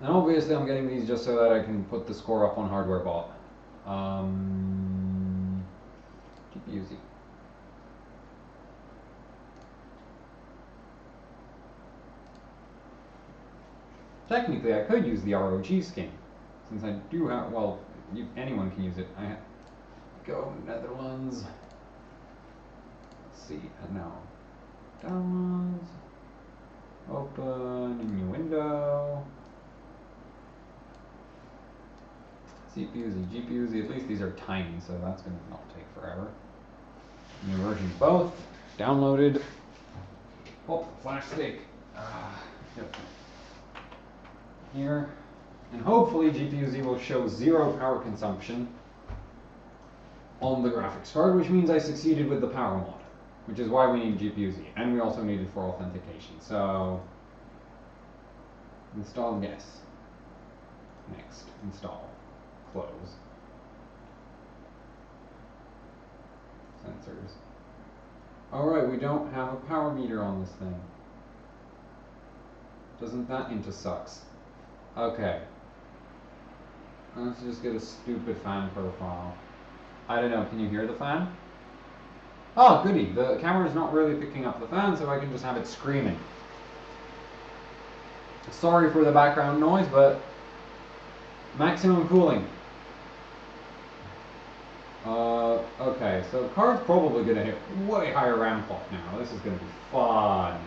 And obviously I'm getting these just so that I can put the score up on hardware bot. GPU-Z. Technically I could use the ROG skin, since I do have, well, anyone can use it. Go Netherlands. Let's see, and now downloads. Open a new window. CPU-Z, GPU-Z, at least these are tiny, so that's going to not take forever. New versions both. Downloaded. Oh, flash stick. Yep. Here. And hopefully GPU-Z will show 0 power consumption on the graphics card, which means I succeeded with the power mod, which is why we need GPU-Z, and we also need it for authentication. So, install yes. Next, install. Close. Sensors. Alright, we don't have a power meter on this thing. Doesn't that into sucks? Okay. Let's just get a stupid fan profile. I don't know, can you hear the fan? Oh, goody. The camera's not really picking up the fan, so I can just have it screaming. Sorry for the background noise, but maximum cooling. Okay, so the card's probably going to hit way higher RAM clock now. This is going to be fun.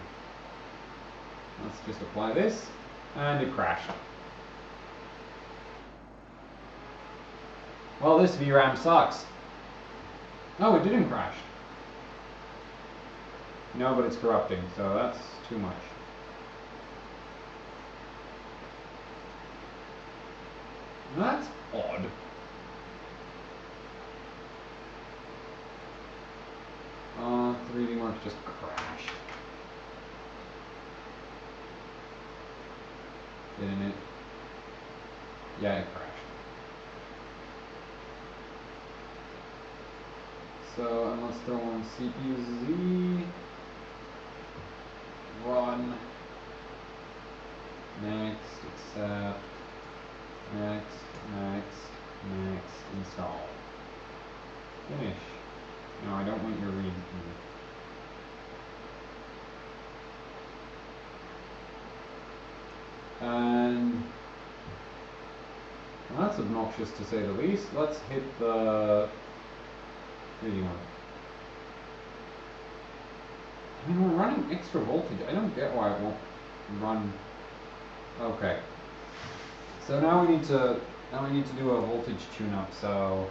Let's just apply this, and it crashed. Well, this VRAM sucks. No, it didn't crash. No, but it's corrupting, so that's too much. That's odd. 3D Mark just crashed. Didn't it? Yeah, it crashed. So, and let's throw on CPU-Z. Run. Next, accept. Next, install. Finish. No, I don't want your read key. that's obnoxious to say the least. Let's hit the 3D mode. I mean, we're running extra voltage. I don't get why it won't run. Okay. So now we need to do a voltage tune-up. So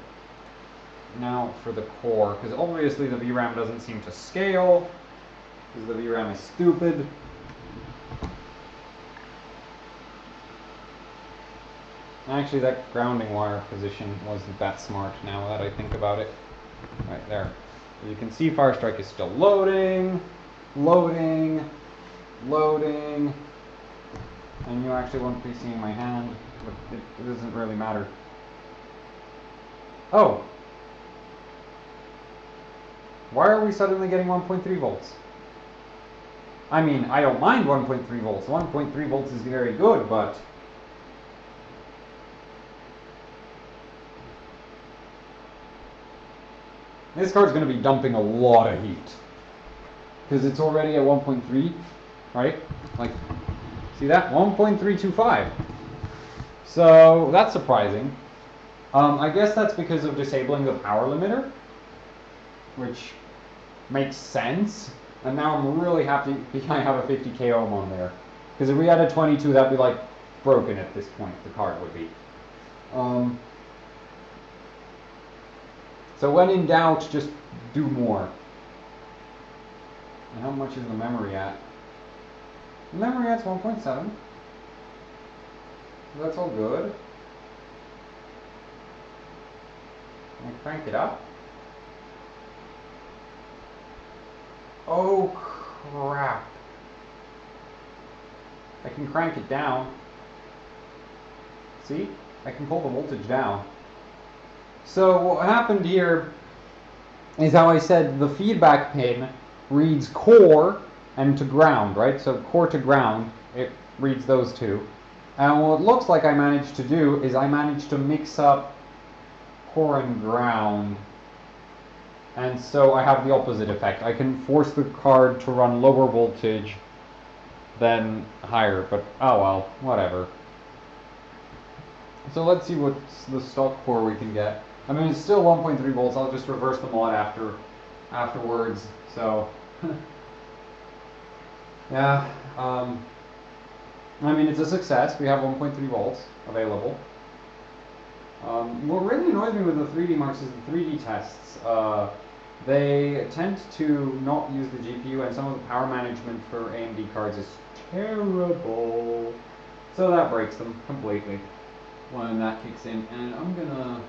now for the core, because obviously the VRAM doesn't seem to scale, because the VRAM is stupid. Actually, that grounding wire position wasn't that smart now that I think about it. Right there. You can see Firestrike is still loading, loading, loading. And you actually won't be seeing my hand, but it doesn't really matter. Oh! Why are we suddenly getting 1.3 volts? I mean, I don't mind 1.3 volts. 1.3 volts is very good, but... this card's going to be dumping a lot of heat. Because it's already at 1.3, right? Like, see that? 1.325. So, that's surprising. I guess that's because of disabling the power limiter, which makes sense. And now I'm really happy I have a 50k ohm on there. Because if we had a 22, that'd be like broken at this point, the card would be. So when in doubt, just do more. And how much is the memory at? The memory at's 1.7. So that's all good. Can I crank it up? Oh crap. I can crank it down. See? I can pull the voltage down. So what happened here is how I said the feedback pin reads core and to ground, right? So core to ground, it reads those two. And what it looks like I managed to do is I managed to mix up core and ground. And so I have the opposite effect. I can force the card to run lower voltage than higher, but oh well, whatever. So let's see what's the stock core we can get. I mean, it's still 1.3 volts. I'll just reverse the mod afterwards. So, yeah. I mean, it's a success. We have 1.3 volts available. What really annoys me with the 3D marks is the 3D tests. They tend to not use the GPU, and some of the power management for AMD cards is terrible. So that breaks them completely when that kicks in. And I'm gonna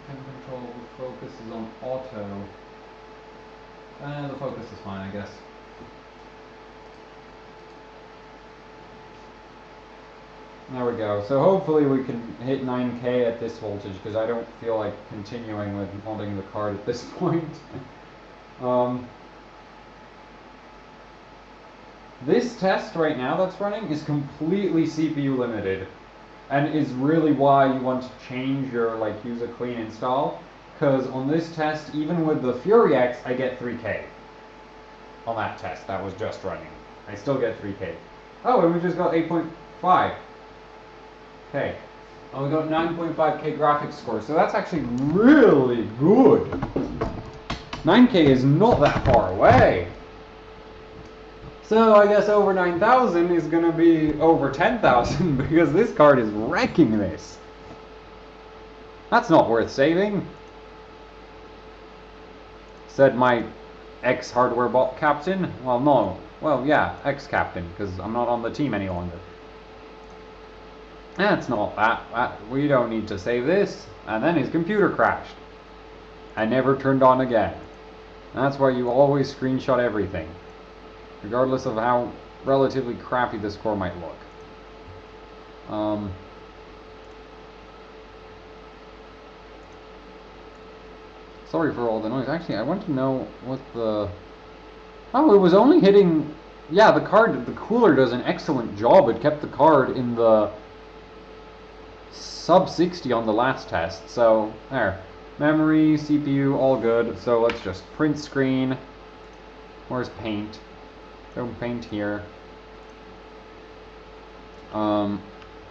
control the focus is on auto. The focus is fine, I guess. There we go. So hopefully we can hit 9K at this voltage, because I don't feel like continuing with modding the card at this point. This test right now that's running is completely CPU limited, and is really why you want to change your, like, use a clean install, because on this test, even with the Fury X, I get 3K. On that test that was just running, I still get 3K. Oh, and we just got 8.5. Okay. Oh, we got 9.5K graphics score, so that's actually really good. 9K is not that far away. So I guess over 9,000 is going to be over 10,000 because this card is wrecking this. That's not worth saving, said my ex-hardware bot captain. Well, no. Well, yeah, ex-captain, because I'm not on the team any longer. That's not that. We don't need to save this. And then his computer crashed. I never turned on again. That's why you always screenshot everything, regardless of how relatively crappy the score might look. Sorry for all the noise. Actually, I want to know what the... Oh, it was only hitting... Yeah, the cooler does an excellent job. It kept the card in the sub 60 on the last test. So, there. Memory, CPU, all good. So let's just print screen. Where's paint? Go paint here.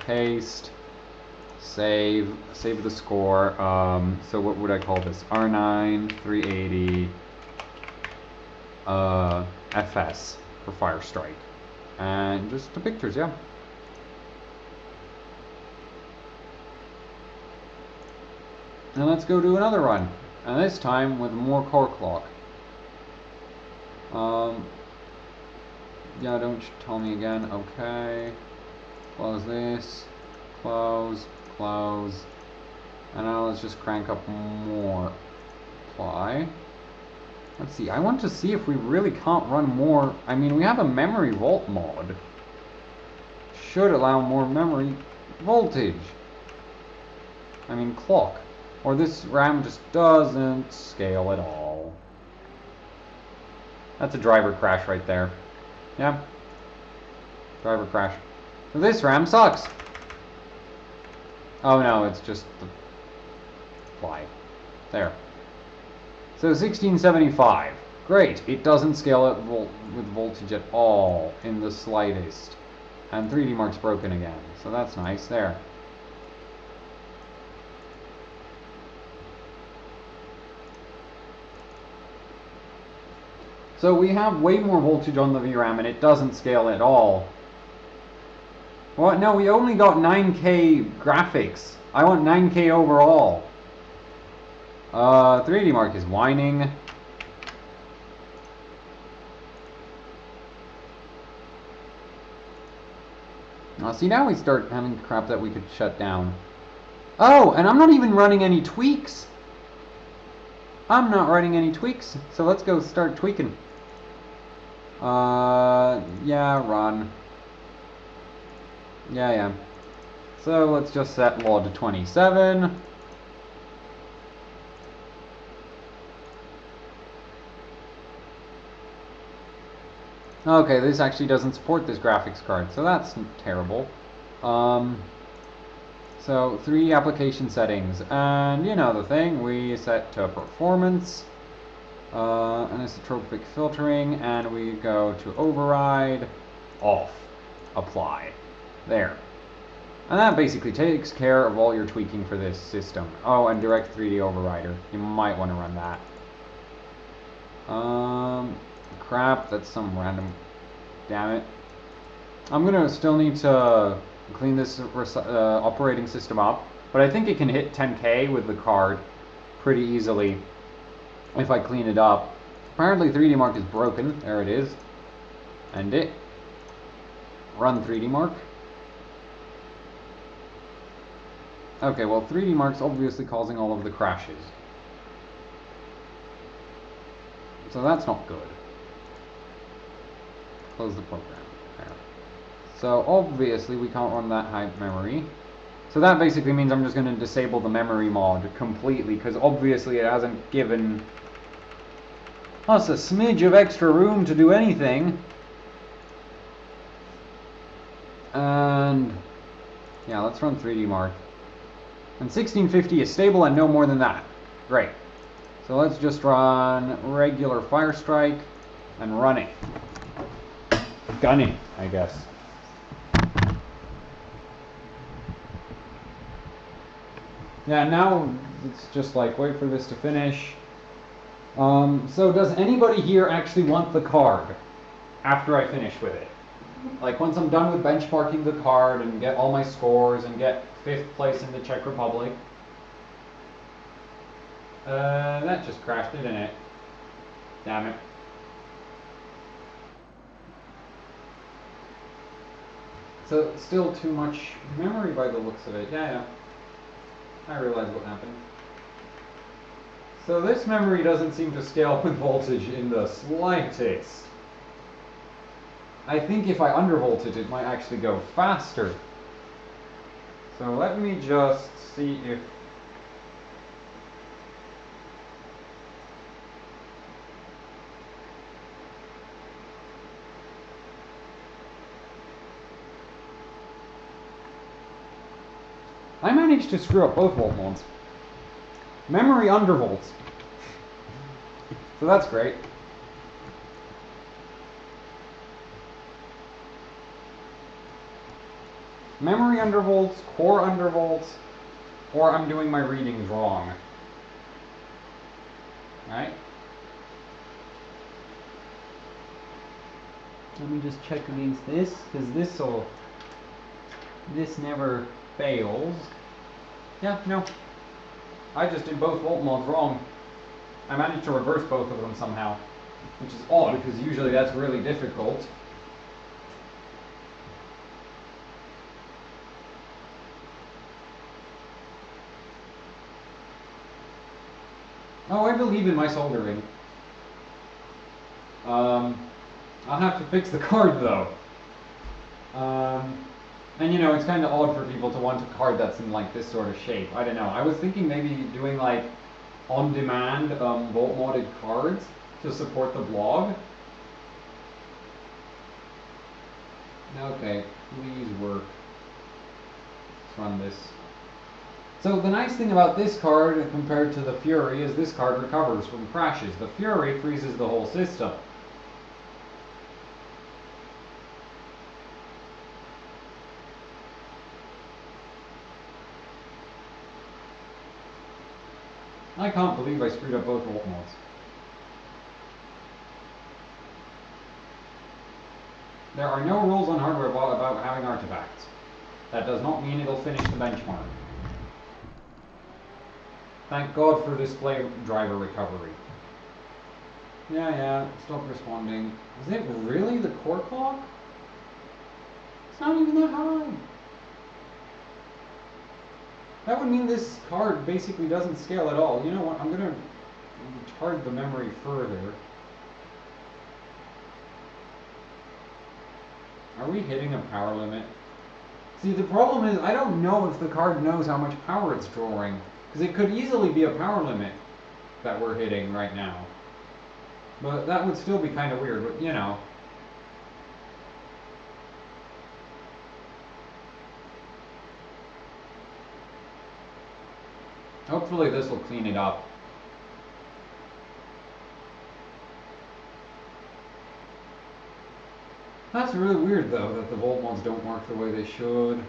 Paste. Save the score. So what would I call this? R9 380 FS for Fire Strike. And just the pictures, yeah. And let's go do another run. And this time with more core clock. Yeah, don't tell me again. Okay. Close this. Close. Close. And now let's just crank up more. Apply. Let's see. I want to see if we really can't run more. I mean, we have a memory volt mod. Should allow more memory voltage. I mean, clock. Or this RAM just doesn't scale at all. That's a driver crash right there. Yeah. Driver crash. So this RAM sucks. Oh no, it's just the fly. There. So 1675. Great. It doesn't scale at with voltage at all in the slightest. And 3D Mark's broken again. So that's nice. There. So we have way more voltage on the VRAM and it doesn't scale at all. What? No, we only got 9K graphics. I want 9K overall. 3D Mark is whining. See, now we start having crap that we could shut down. Oh, and I'm not even running any tweaks. I'm not running any tweaks, so let's go start tweaking. Yeah, run. Yeah. So let's just set law to 27. Okay, this actually doesn't support this graphics card, so that's terrible. So 3 application settings, and you know the thing, we set to performance, anisotropic filtering, and we go to override, off, apply. There. And that basically takes care of all your tweaking for this system. Oh, and direct 3D overrider. You might want to run that. Crap, that's some random... Damn it. I'm gonna still need to clean this operating system up, but I think it can hit 10K with the card pretty easily if I clean it up. Apparently 3D Mark is broken. There it is. End it. Run 3D Mark. Okay, well 3D Mark's obviously causing all of the crashes. So that's not good. Close the program. There. So obviously we can't run that high memory. So that basically means I'm just going to disable the memory mod completely, because obviously it hasn't given us a smidge of extra room to do anything. And yeah, let's run 3D Mark. And 1650 is stable and no more than that. Great. So let's just run regular Fire Strike and run it. Gunning, I guess. Yeah, now it's just like, wait for this to finish. So does anybody here actually want the card after I finish with it? Like, once I'm done with benchmarking the card and get all my scores and get 5th place in the Czech Republic. That just crashed, didn't it? Damn it. So, still too much memory by the looks of it. Yeah. I realize what happened. So this memory doesn't seem to scale with voltage in the slightest. I think if I undervoltage it might actually go faster. So let me just see if... I managed to screw up both volt modes. Memory undervolts. So that's great. Memory undervolts, core undervolts, or I'm doing my readings wrong. Right? Let me just check against this, because this never fails. Yeah, no. I just did both volt mods wrong. I managed to reverse both of them somehow, which is odd, because usually that's really difficult. Oh, I believe in my soldering. I'll have to fix the card though. And you know, it's kind of odd for people to want a card that's in like this sort of shape. I don't know. I was thinking maybe doing like on-demand Voltmodded cards to support the blog. Okay, please work. Let's run this. So the nice thing about this card compared to the Fury is this card recovers from crashes. The Fury freezes the whole system. I can't believe I screwed up both volt mods. There are no rules on hardware about having artifacts. That does not mean it'll finish the benchmark. Thank God for display driver recovery. Yeah, stop responding. Is it really the core clock? It's not even that high. That would mean this card basically doesn't scale at all. You know what, I'm gonna retard the memory further. Are we hitting a power limit? See, the problem is I don't know if the card knows how much power it's drawing. Because it could easily be a power limit that we're hitting right now. But that would still be kind of weird, but you know. Hopefully this will clean it up. That's really weird though, that the volt mods don't work the way they should.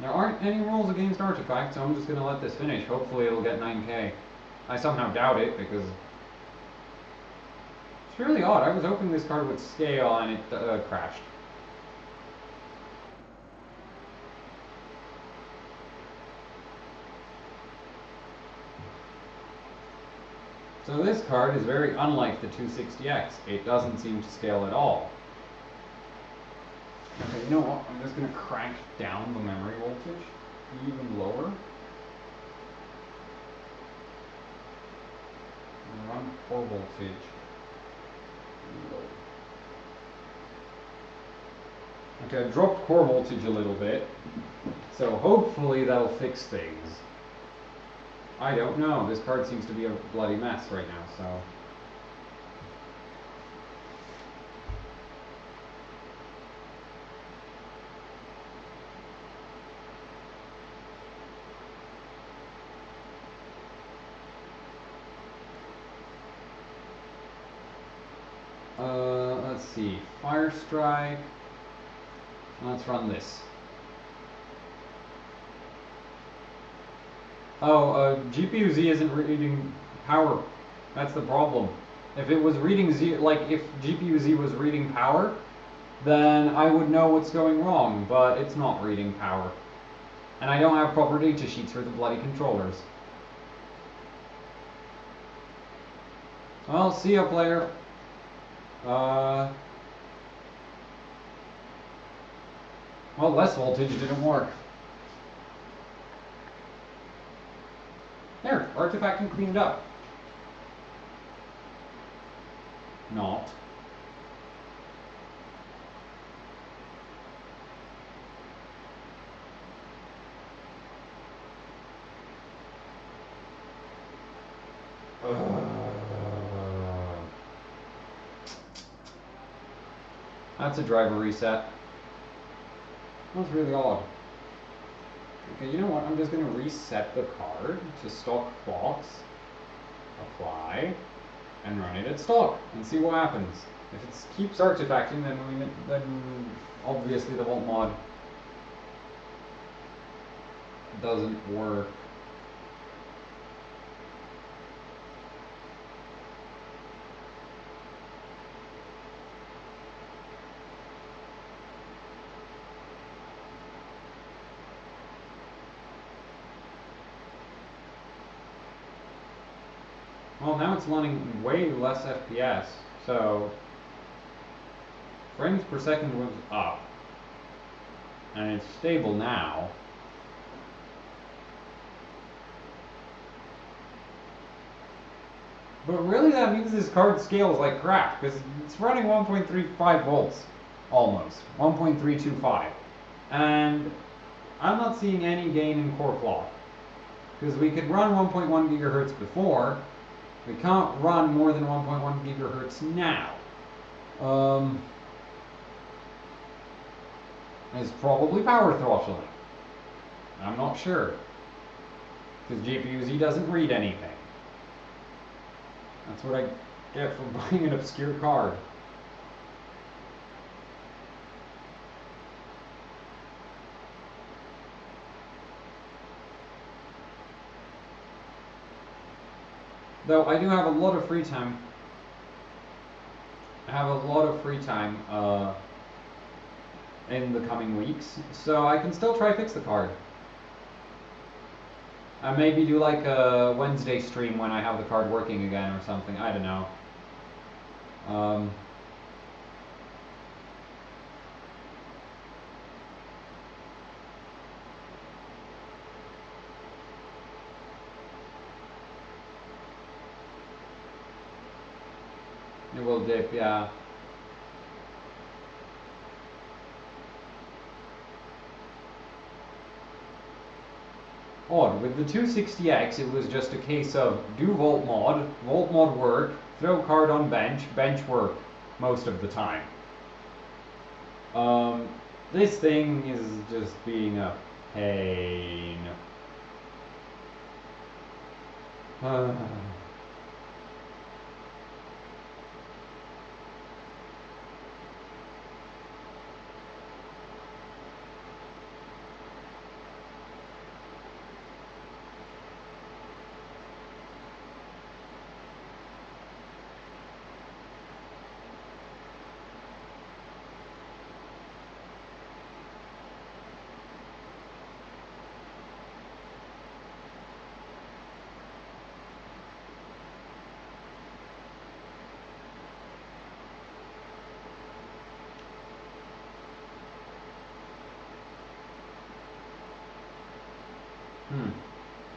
There aren't any rules against artifacts, so I'm just going to let this finish. Hopefully it'll get 9k. I somehow doubt it, because it's really odd. I was hoping this card would scale and it crashed. So this card is very unlike the 260X. It doesn't seem to scale at all. Okay, you know what? I'm just going to crank down the memory voltage even lower. And run core voltage low. Okay, I've dropped core voltage a little bit, so hopefully that'll fix things. I don't know. This card seems to be a bloody mess right now, so. Let's see. Fire Strike. Let's run this. Oh, GPU-Z isn't reading power. That's the problem. If it was reading Z, like if GPU-Z was reading power, then I would know what's going wrong, but it's not reading power. And I don't have proper data sheets for the bloody controllers. Well, see ya, player. Well, less voltage didn't work. There, artifacting cleaned up. Not. That's a driver reset. That's really odd. Okay, you know what? I'm just going to reset the card to stock clocks. apply, and run it at stock, and see what happens. If it keeps artifacting, then obviously the Volt mod doesn't work. Well, now it's running way less FPS, so frames per second was up, and it's stable now. But really that means this card scales like crap, because it's running 1.35 volts, almost, 1.325. And I'm not seeing any gain in core clock, because we could run 1.1 gigahertz before. We can't run more than 1.1 gigahertz now. It's probably power throttling. I'm not sure. Because GPU-Z doesn't read anything. That's what I get for buying an obscure card. Though I do have a lot of free time. I have a lot of free time in the coming weeks, so I can still try fix the card. I maybe do like a Wednesday stream when I have the card working again or something. I don't know. It will dip, yeah. Odd, with the 260X it was just a case of do Voltmod work, throw card on bench work most of the time. This thing is just being a pain. Hmm.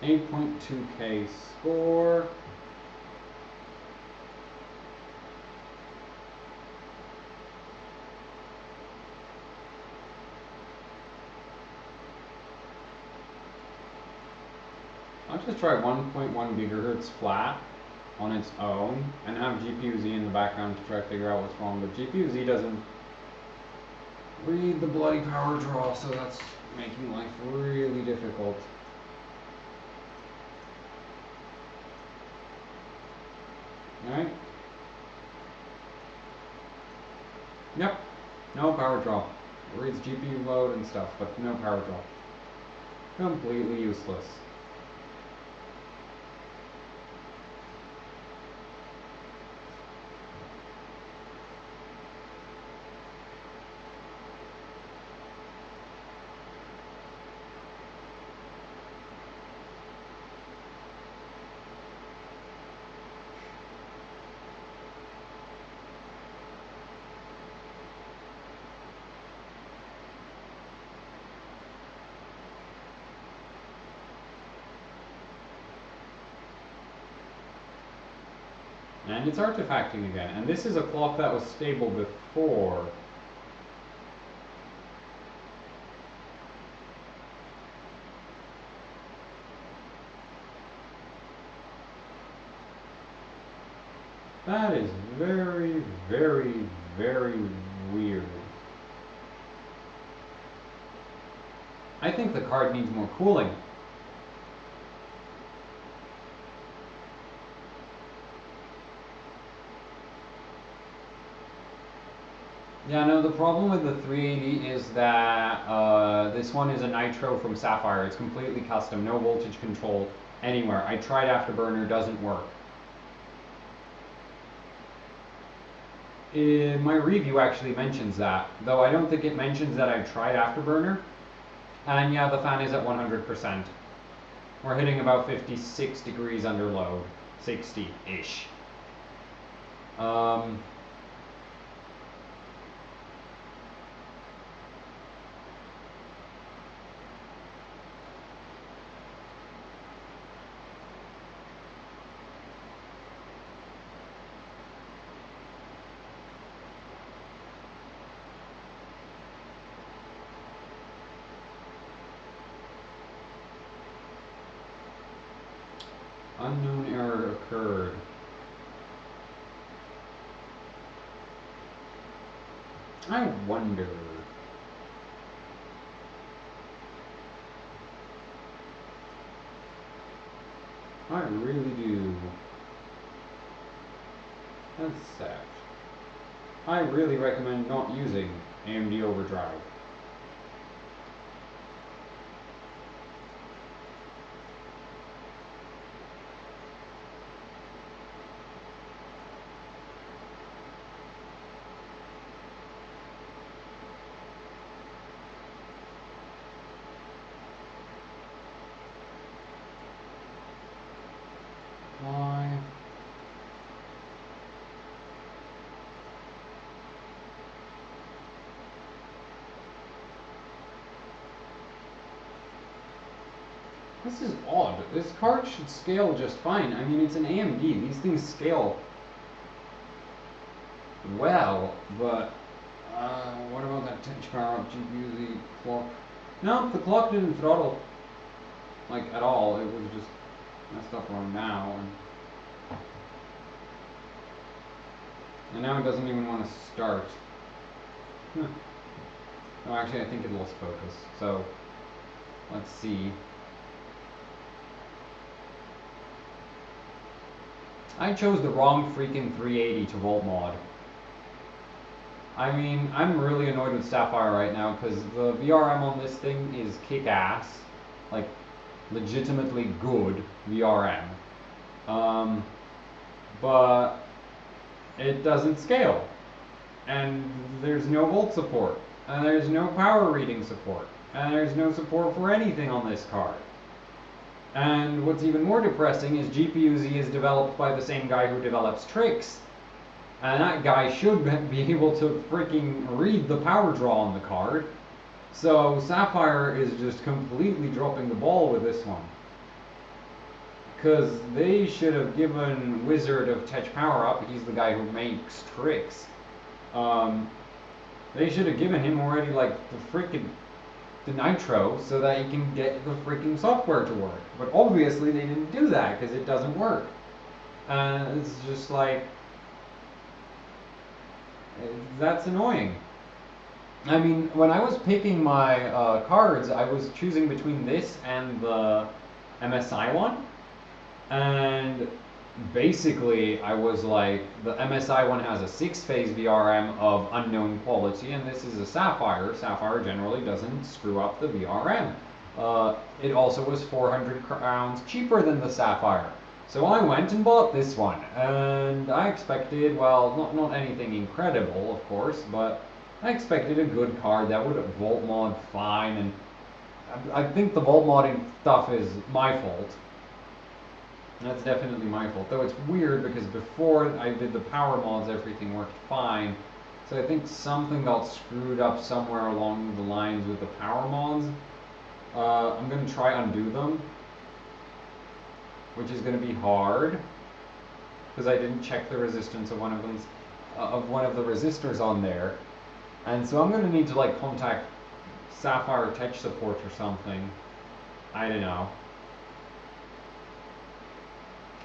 8.2k score. I'll just try 1.1 gigahertz flat on its own and have GPU-Z in the background to try to figure out what's wrong. But GPU-Z doesn't read the bloody power draw, so that's making life really difficult. Alright. Yep. No power draw. It reads GPU load and stuff, but no power draw. Completely useless. And it's artifacting again. And this is a clock that was stable before. That is very, very, very weird. I think the card needs more cooling. Yeah, no, the problem with the 380 is that this one is a Nitro from Sapphire. It's completely custom, no voltage control anywhere. I tried Afterburner, doesn't work. My review actually mentions that, though I don't think it mentions that I've tried Afterburner. And yeah, the fan is at 100%. We're hitting about 56 degrees under load, 60-ish. Unknown error occurred. I wonder. I really do. That's sad. I really recommend not using AMD Overdrive. Why? This is odd. This card should scale just fine. I mean, it's an AMD. These things scale well, but what about that touch power up GPU, the clock? No, the clock didn't throttle, like, at all. It was just messed up on now. And now it doesn't even want to start. No, actually, I think it lost focus. So, let's see. I chose the wrong freaking 380 to Voltmod. I mean, I'm really annoyed with Sapphire right now because the VRM on this thing is kick-ass. Like, legitimately good VRM. But it doesn't scale. And there's no volt support. And there's no power reading support. And there's no support for anything on this card. And what's even more depressing is GPU-Z is developed by the same guy who develops Tricks. And that guy should be able to freaking read the power draw on the card. So Sapphire is just completely dropping the ball with this one. Because they should have given Wizard of Touch Power Up, he's the guy who makes Tricks. They should have given him already like the Nitro so that he can get the freaking software to work. But obviously they didn't do that because it doesn't work. And it's just like, that's annoying. I mean, when I was picking my cards, I was choosing between this and the MSI one. And basically, I was like, the MSI one has a 6-phase VRM of unknown quality, and this is a Sapphire. Sapphire generally doesn't screw up the VRM. It also was 400 crowns cheaper than the Sapphire. So I went and bought this one, and I expected, well, not anything incredible, of course, but I expected a good card that would Voltmod fine, and I think the Voltmodding stuff is my fault. That's definitely my fault, though it's weird because before I did the power mods, everything worked fine. So I think something got screwed up somewhere along the lines with the power mods. I'm going to try undo them, which is going to be hard because I didn't check the resistance of one of them, of the resistors on there, and so I'm going to need to like contact Sapphire Tech support or something. I don't know.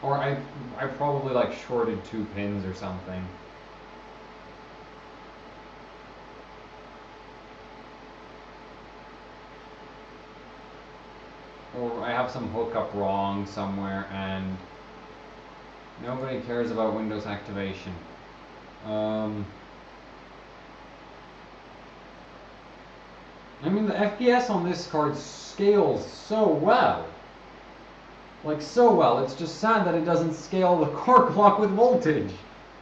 Or I probably like shorted 2 pins or something. Or I have some hookup wrong somewhere and nobody cares about Windows activation. I mean, the FPS on this card scales so well. Like, so well. It's just sad that it doesn't scale the core clock with voltage.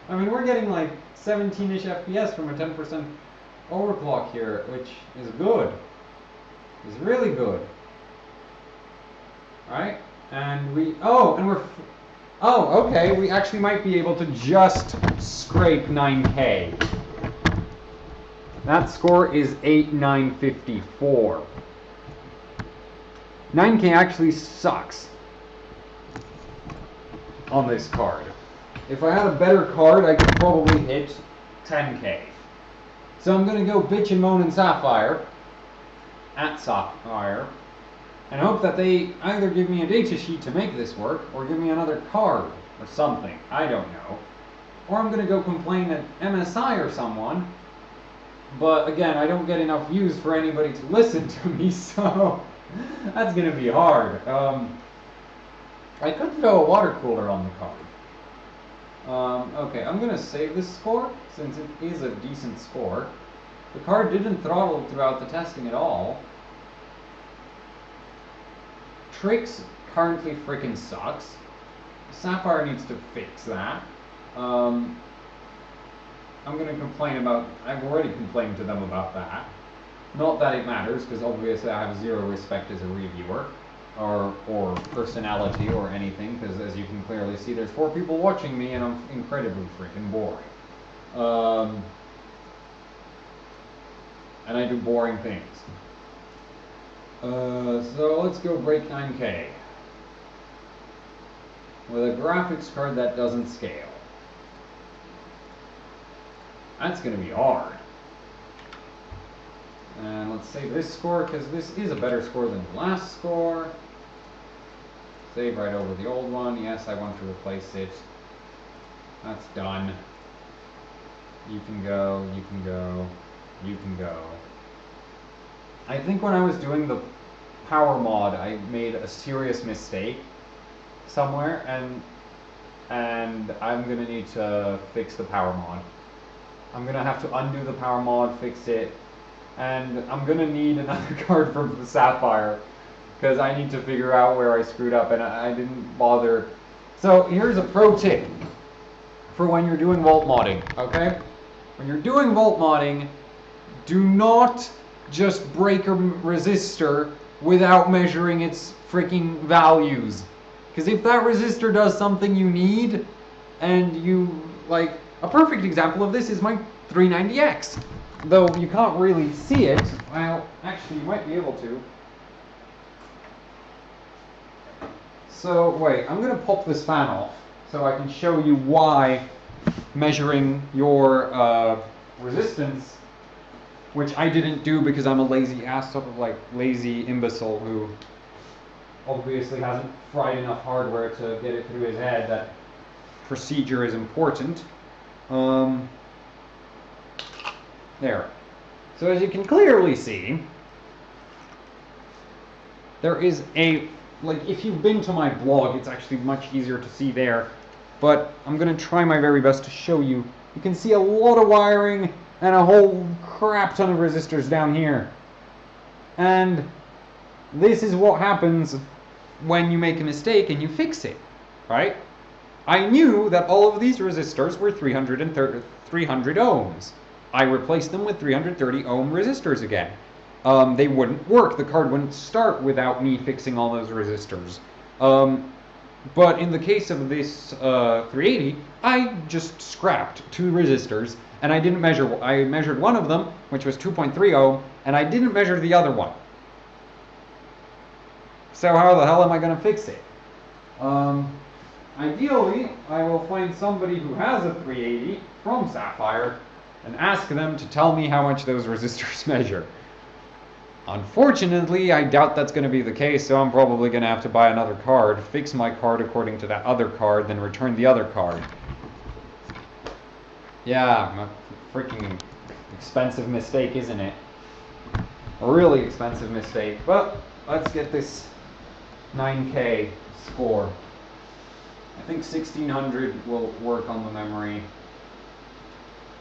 I mean, we're getting like 17-ish FPS from a 10% overclock here, which is good. Is really good. Right? And we, okay, we actually might be able to just scrape 9K. That score is 8954. 9K actually sucks on this card. If I had a better card, I could probably hit 10K. So I'm going to go bitch and moan and Sapphire, at Sapphire, and hope that they either give me a datasheet to make this work, or give me another card, or something. I don't know. Or I'm going to go complain at MSI or someone. But again, I don't get enough views for anybody to listen to me, so that's going to be hard. I could throw a water cooler on the card. Okay, I'm going to save this score, since it is a decent score. The card didn't throttle throughout the testing at all. Tricks currently freaking sucks. Sapphire needs to fix that. I'm going to complain about, I've already complained to them about that. Not that it matters, because obviously I have zero respect as a reviewer, or personality, or anything, because as you can clearly see, there's 4 people watching me, and I'm incredibly freaking boring. And I do boring things. So let's go break 9K. With a graphics card that doesn't scale. That's going to be hard. And let's save this score, because this is a better score than the last score. Save right over the old one. Yes, I want to replace it. That's done. You can go, you can go, you can go. I think when I was doing the power mod, I made a serious mistake somewhere, and I'm going to need to fix the power mod. I'm going to have to undo the power mod, fix it, and I'm going to need another card from the Sapphire, because I need to figure out where I screwed up, and I didn't bother. So here's a pro tip for when you're doing Voltmodding, okay? When you're doing Voltmodding, do not just break a resistor without measuring its freaking values. Because if that resistor does something you need, and you, like, a perfect example of this is my 390X. Though you can't really see it, well, actually you might be able to. So, wait, I'm going to pop this fan off so I can show you why measuring your resistance, which I didn't do because I'm a lazy ass, sort of like lazy imbecile who obviously hasn't fried enough hardware to get it through his head that procedure is important. There. So as you can clearly see, there is a, like, if you've been to my blog, it's actually much easier to see there, but I'm going to try my very best to show you. You can see a lot of wiring and a whole crap ton of resistors down here. And this is what happens when you make a mistake and you fix it, right? I knew that all of these resistors were 300 ohms. I replaced them with 330 ohm resistors again. They wouldn't work. The card wouldn't start without me fixing all those resistors. But in the case of this 380, I just scrapped 2 resistors, and I didn't measure. I measured one of them, which was 2.3 ohm, and I didn't measure the other one. So how the hell am I going to fix it? Ideally, I will find somebody who has a 380 from Sapphire and ask them to tell me how much those resistors measure. Unfortunately, I doubt that's going to be the case, so I'm probably going to have to buy another card, fix my card according to that other card, then return the other card. Yeah, a freaking expensive mistake, isn't it? A really expensive mistake. But let's get this 9K score. I think 1600 will work on the memory.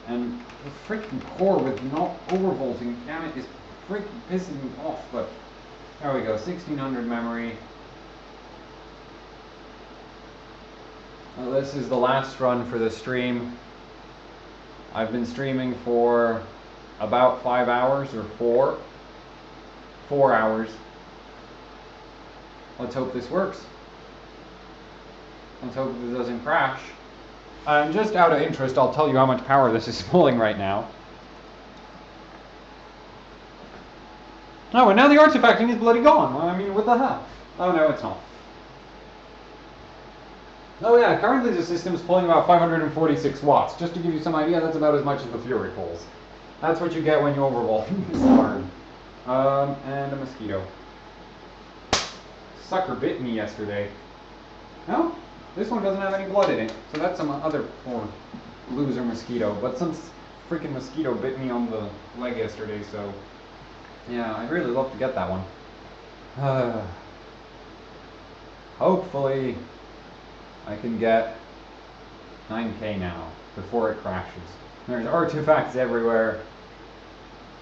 And the freaking core with not overvolting, damn it, is freaking pissing me off, but there we go, 1600 memory. Well, this is the last run for the stream. I've been streaming for about 5 hours, or 4 hours. Let's hope this works. Let's hope this doesn't crash. Just out of interest, I'll tell you how much power this is pulling right now. Oh, and now the artifacting is bloody gone. I mean, what the hell? Oh, no, it's not. Oh yeah, currently the system's pulling about 546 watts. Just to give you some idea, that's about as much as the Fury pulls. That's what you get when you overvolt this card. And a mosquito. Sucker bit me yesterday. No, this one doesn't have any blood in it, so that's some other poor loser mosquito. But some freaking mosquito bit me on the leg yesterday, so yeah, I'd really love to get that one. Hopefully I can get 9K now before it crashes. There's artifacts everywhere.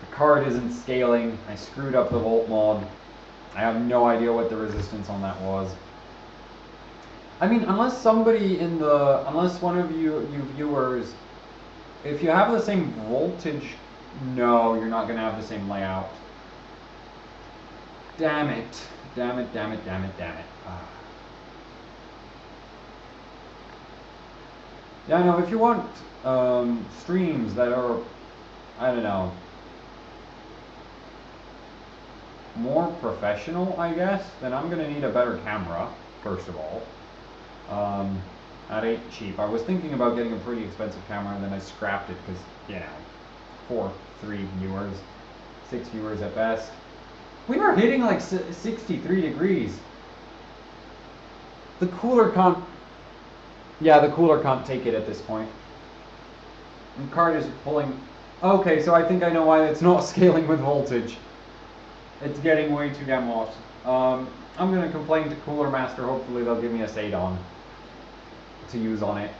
The card isn't scaling. I screwed up the volt mod. I have no idea what the resistance on that was. I mean, unless one of you viewers, if you have the same voltage, no, you're not going to have the same layout. Damn it. Damn it, damn it, damn it, damn it. Yeah, no, if you want streams that are, I don't know, more professional, I guess, then I'm going to need a better camera, first of all. That ain't cheap. I was thinking about getting a pretty expensive camera, and then I scrapped it because, you know, 3 viewers, 6 viewers at best. We are hitting like 63 degrees. The cooler can't... Yeah, the cooler can't take it at this point. The card is pulling... Okay, so I think I know why it's not scaling with voltage. It's getting way too damn hot. I'm going to complain to Cooler Master. Hopefully they'll give me a Sadon to use on it.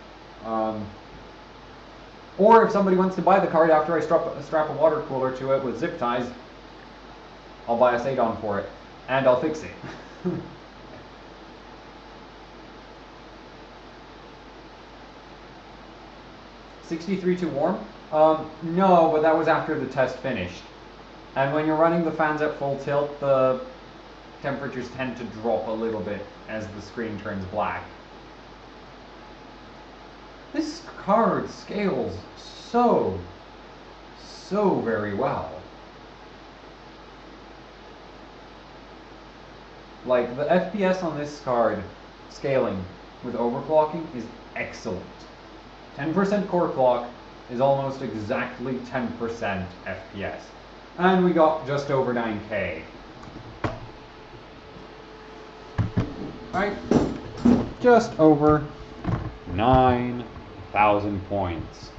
Or if somebody wants to buy the card after I strap a water cooler to it with zip ties, I'll buy a Sadon for it. And I'll fix it. 63 too warm? No, but that was after the test finished. And when you're running the fans at full tilt, the temperatures tend to drop a little bit as the screen turns black. This card scales so very well. Like, the FPS on this card scaling with overclocking is excellent. 10% core clock is almost exactly 10% FPS. And we got just over 9K. Right? Just over 9,000 points.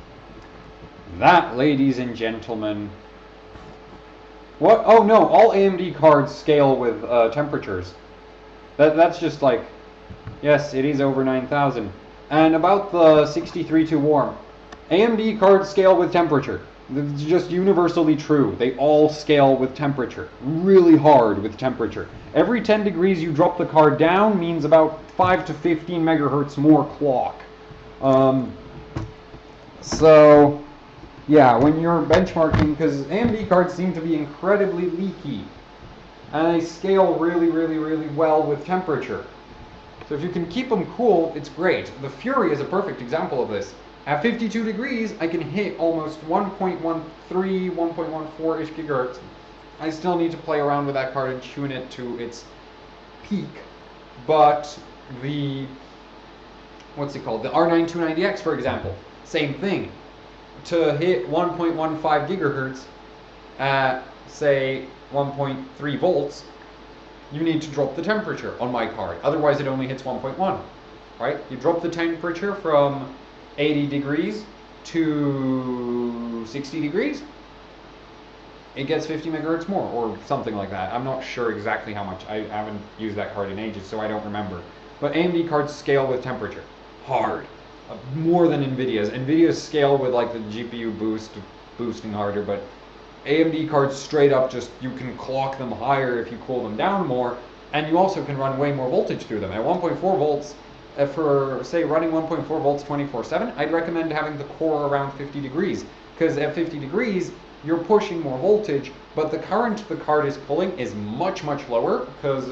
That, ladies and gentlemen... What? Oh no, all AMD cards scale with temperatures. That's just like... Yes, it is over 9,000. And about the 63 too warm. AMD cards scale with temperature. It's just universally true. They all scale with temperature. Really hard with temperature. Every 10 degrees you drop the card down means about 5 to 15 megahertz more clock. So, yeah, when you're benchmarking, because AMD cards seem to be incredibly leaky. And they scale really well with temperature. So if you can keep them cool, it's great. The Fury is a perfect example of this. At 52 degrees, I can hit almost 1.13, 1.14-ish gigahertz. I still need to play around with that card and tune it to its peak. But the, what's it called? The R9 290X, for example, same thing. To hit 1.15 gigahertz at, say, 1.3 volts, you need to drop the temperature on my card. Otherwise, it only hits 1.1, right? You drop the temperature from 80 degrees to 60 degrees, it gets 50 megahertz more, or something like that. I'm not sure exactly how much. I haven't used that card in ages, so I don't remember. But AMD cards scale with temperature. Hard. More than NVIDIA's. NVIDIA's scale with like the GPU boosting harder, but AMD cards straight up just, you can clock them higher if you cool them down more, and you also can run way more voltage through them. At 1.4 volts, for say running 1.4 volts 24/7, I'd recommend having the core around 50 degrees, because at 50 degrees, you're pushing more voltage, but the current the card is pulling is much, much lower, because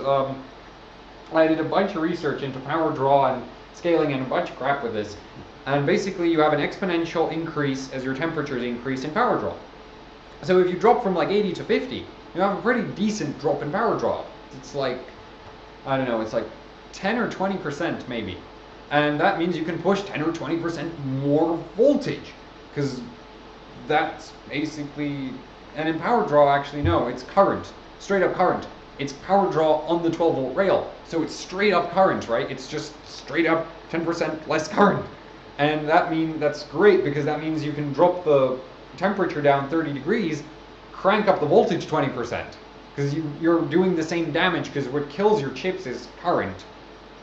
I did a bunch of research into power draw and scaling and a bunch of crap with this, and basically you have an exponential increase as your temperatures increase in power draw. So if you drop from like 80 to 50, you have a pretty decent drop in power draw. It's like, I don't know, it's like 10 or 20% maybe. And that means you can push 10 or 20% more voltage, because that's basically, and in power draw actually no, it's current, straight up current. It's power draw on the 12 volt rail, so it's straight up current, right? It's just straight up 10% less current. And that's great, because that means you can drop the temperature down 30 degrees, crank up the voltage 20%, because you're doing the same damage, because what kills your chips is current.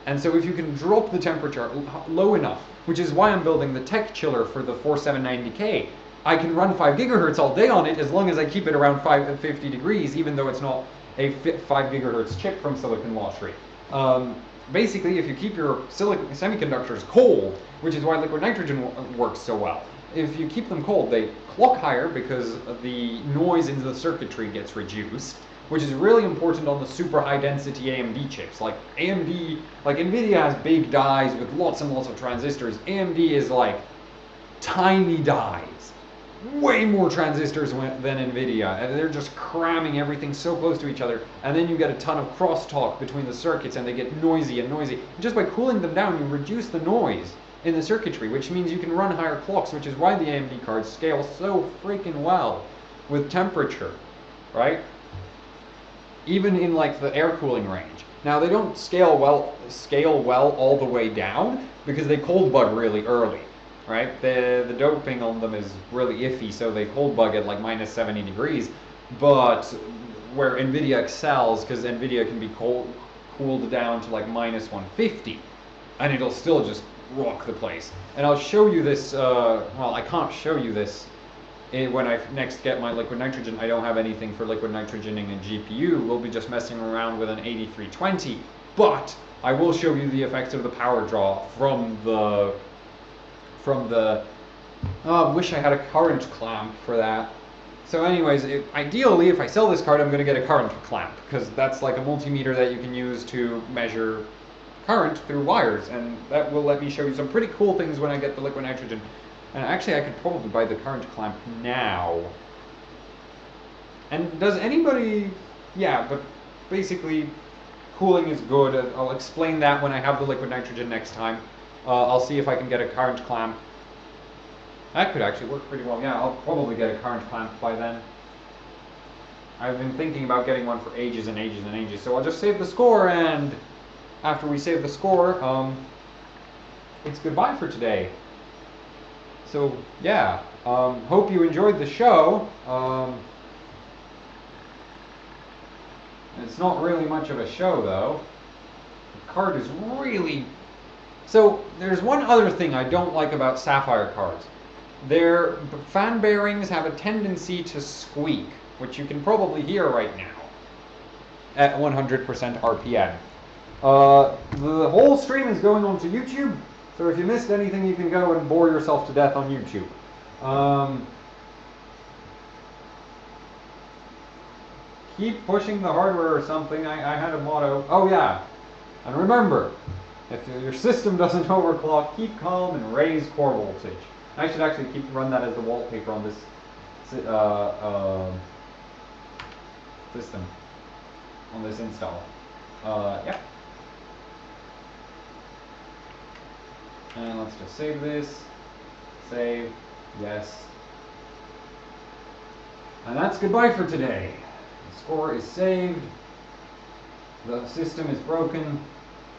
And so if you can drop the temperature low enough, which is why I'm building the tech chiller for the 4790K, I can run 5 gigahertz all day on it as long as I keep it around 50 degrees, even though it's not a 5 gigahertz chip from Silicon Lottery. Basically, if you keep your semiconductors cold, which is why liquid nitrogen works so well, if you keep them cold, they clock higher because the noise in the circuitry gets reduced, which is really important on the super high density AMD chips. Like NVIDIA has big dies with lots and lots of transistors. AMD is like tiny dies, way more transistors than NVIDIA, and they're just cramming everything so close to each other, and then you get a ton of crosstalk between the circuits, and they get noisy and noisy. Just by cooling them down, you reduce the noise in the circuitry, which means you can run higher clocks, which is why the AMD cards scale so freaking well with temperature, right? Even in like the air cooling range. Now they don't scale well all the way down, because they cold bug really early, right? The doping on them is really iffy, so they cold bug at like minus 70 degrees, but where NVIDIA excels, because NVIDIA can be cooled down to like minus 150, and it'll still just rock the place. And I'll show you this, well, I can't show you this when I next get my liquid nitrogen. I don't have anything for liquid nitrogening a GPU. We'll be just messing around with an 8320, but I will show you the effects of the power draw from the wish I had a current clamp for that. So anyways, ideally, if I sell this card, I'm going to get a current clamp, because that's like a multimeter that you can use to measure current through wires, and that will let me show you some pretty cool things when I get the liquid nitrogen. And actually, I could probably buy the current clamp now. And does anybody, yeah, but basically, cooling is good. I'll explain that when I have the liquid nitrogen next time. I'll see if I can get a current clamp. That could actually work pretty well. Yeah, I'll probably get a current clamp by then. I've been thinking about getting one for ages and ages and ages, so I'll just save the score, and after we save the score, it's goodbye for today. So, yeah, hope you enjoyed the show. It's not really much of a show, though. The card is really... So, there's one other thing I don't like about Sapphire cards. Their fan bearings have a tendency to squeak, which you can probably hear right now at 100% RPM. The whole stream is going onto YouTube, so if you missed anything, you can go and bore yourself to death on YouTube. Keep pushing the hardware or something. I had a motto. Oh yeah, and remember, if your system doesn't overclock, keep calm and raise core voltage. I should actually run that as the wallpaper on this system, on this install. Yeah. And let's just save this. Save. Yes. And that's goodbye for today. The score is saved. The system is broken.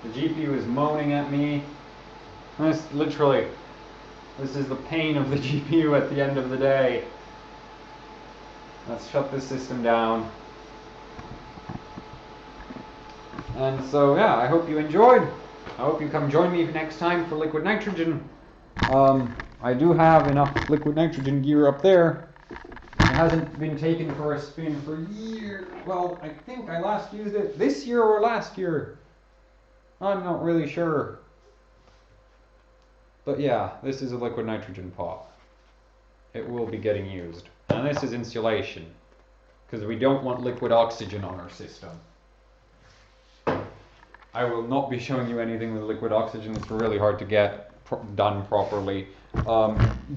The GPU is moaning at me. This is the pain of the GPU at the end of the day. Let's shut this system down. And so, yeah, I hope you enjoyed. I hope you come join me next time for liquid nitrogen. I do have enough liquid nitrogen gear up there. It hasn't been taken for a spin for years. Well, I think I last used it this year or last year. I'm not really sure. But yeah, this is a liquid nitrogen pot. It will be getting used. And this is insulation, because we don't want liquid oxygen on our system. I will not be showing you anything with liquid oxygen. It's really hard to get done properly.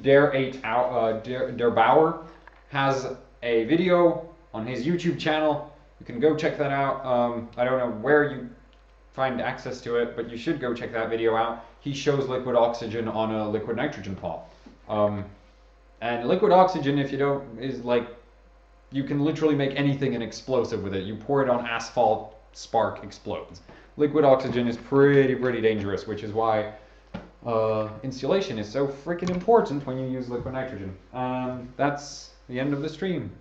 Der Bauer has a video on his YouTube channel. You can go check that out. I don't know where you find access to it, but you should go check that video out. He shows liquid oxygen on a liquid nitrogen pot. And liquid oxygen, if you don't, is like, you can literally make anything an explosive with it. You pour it on asphalt, spark explodes. Liquid oxygen is pretty dangerous, which is why insulation is so freaking important when you use liquid nitrogen. That's the end of the stream.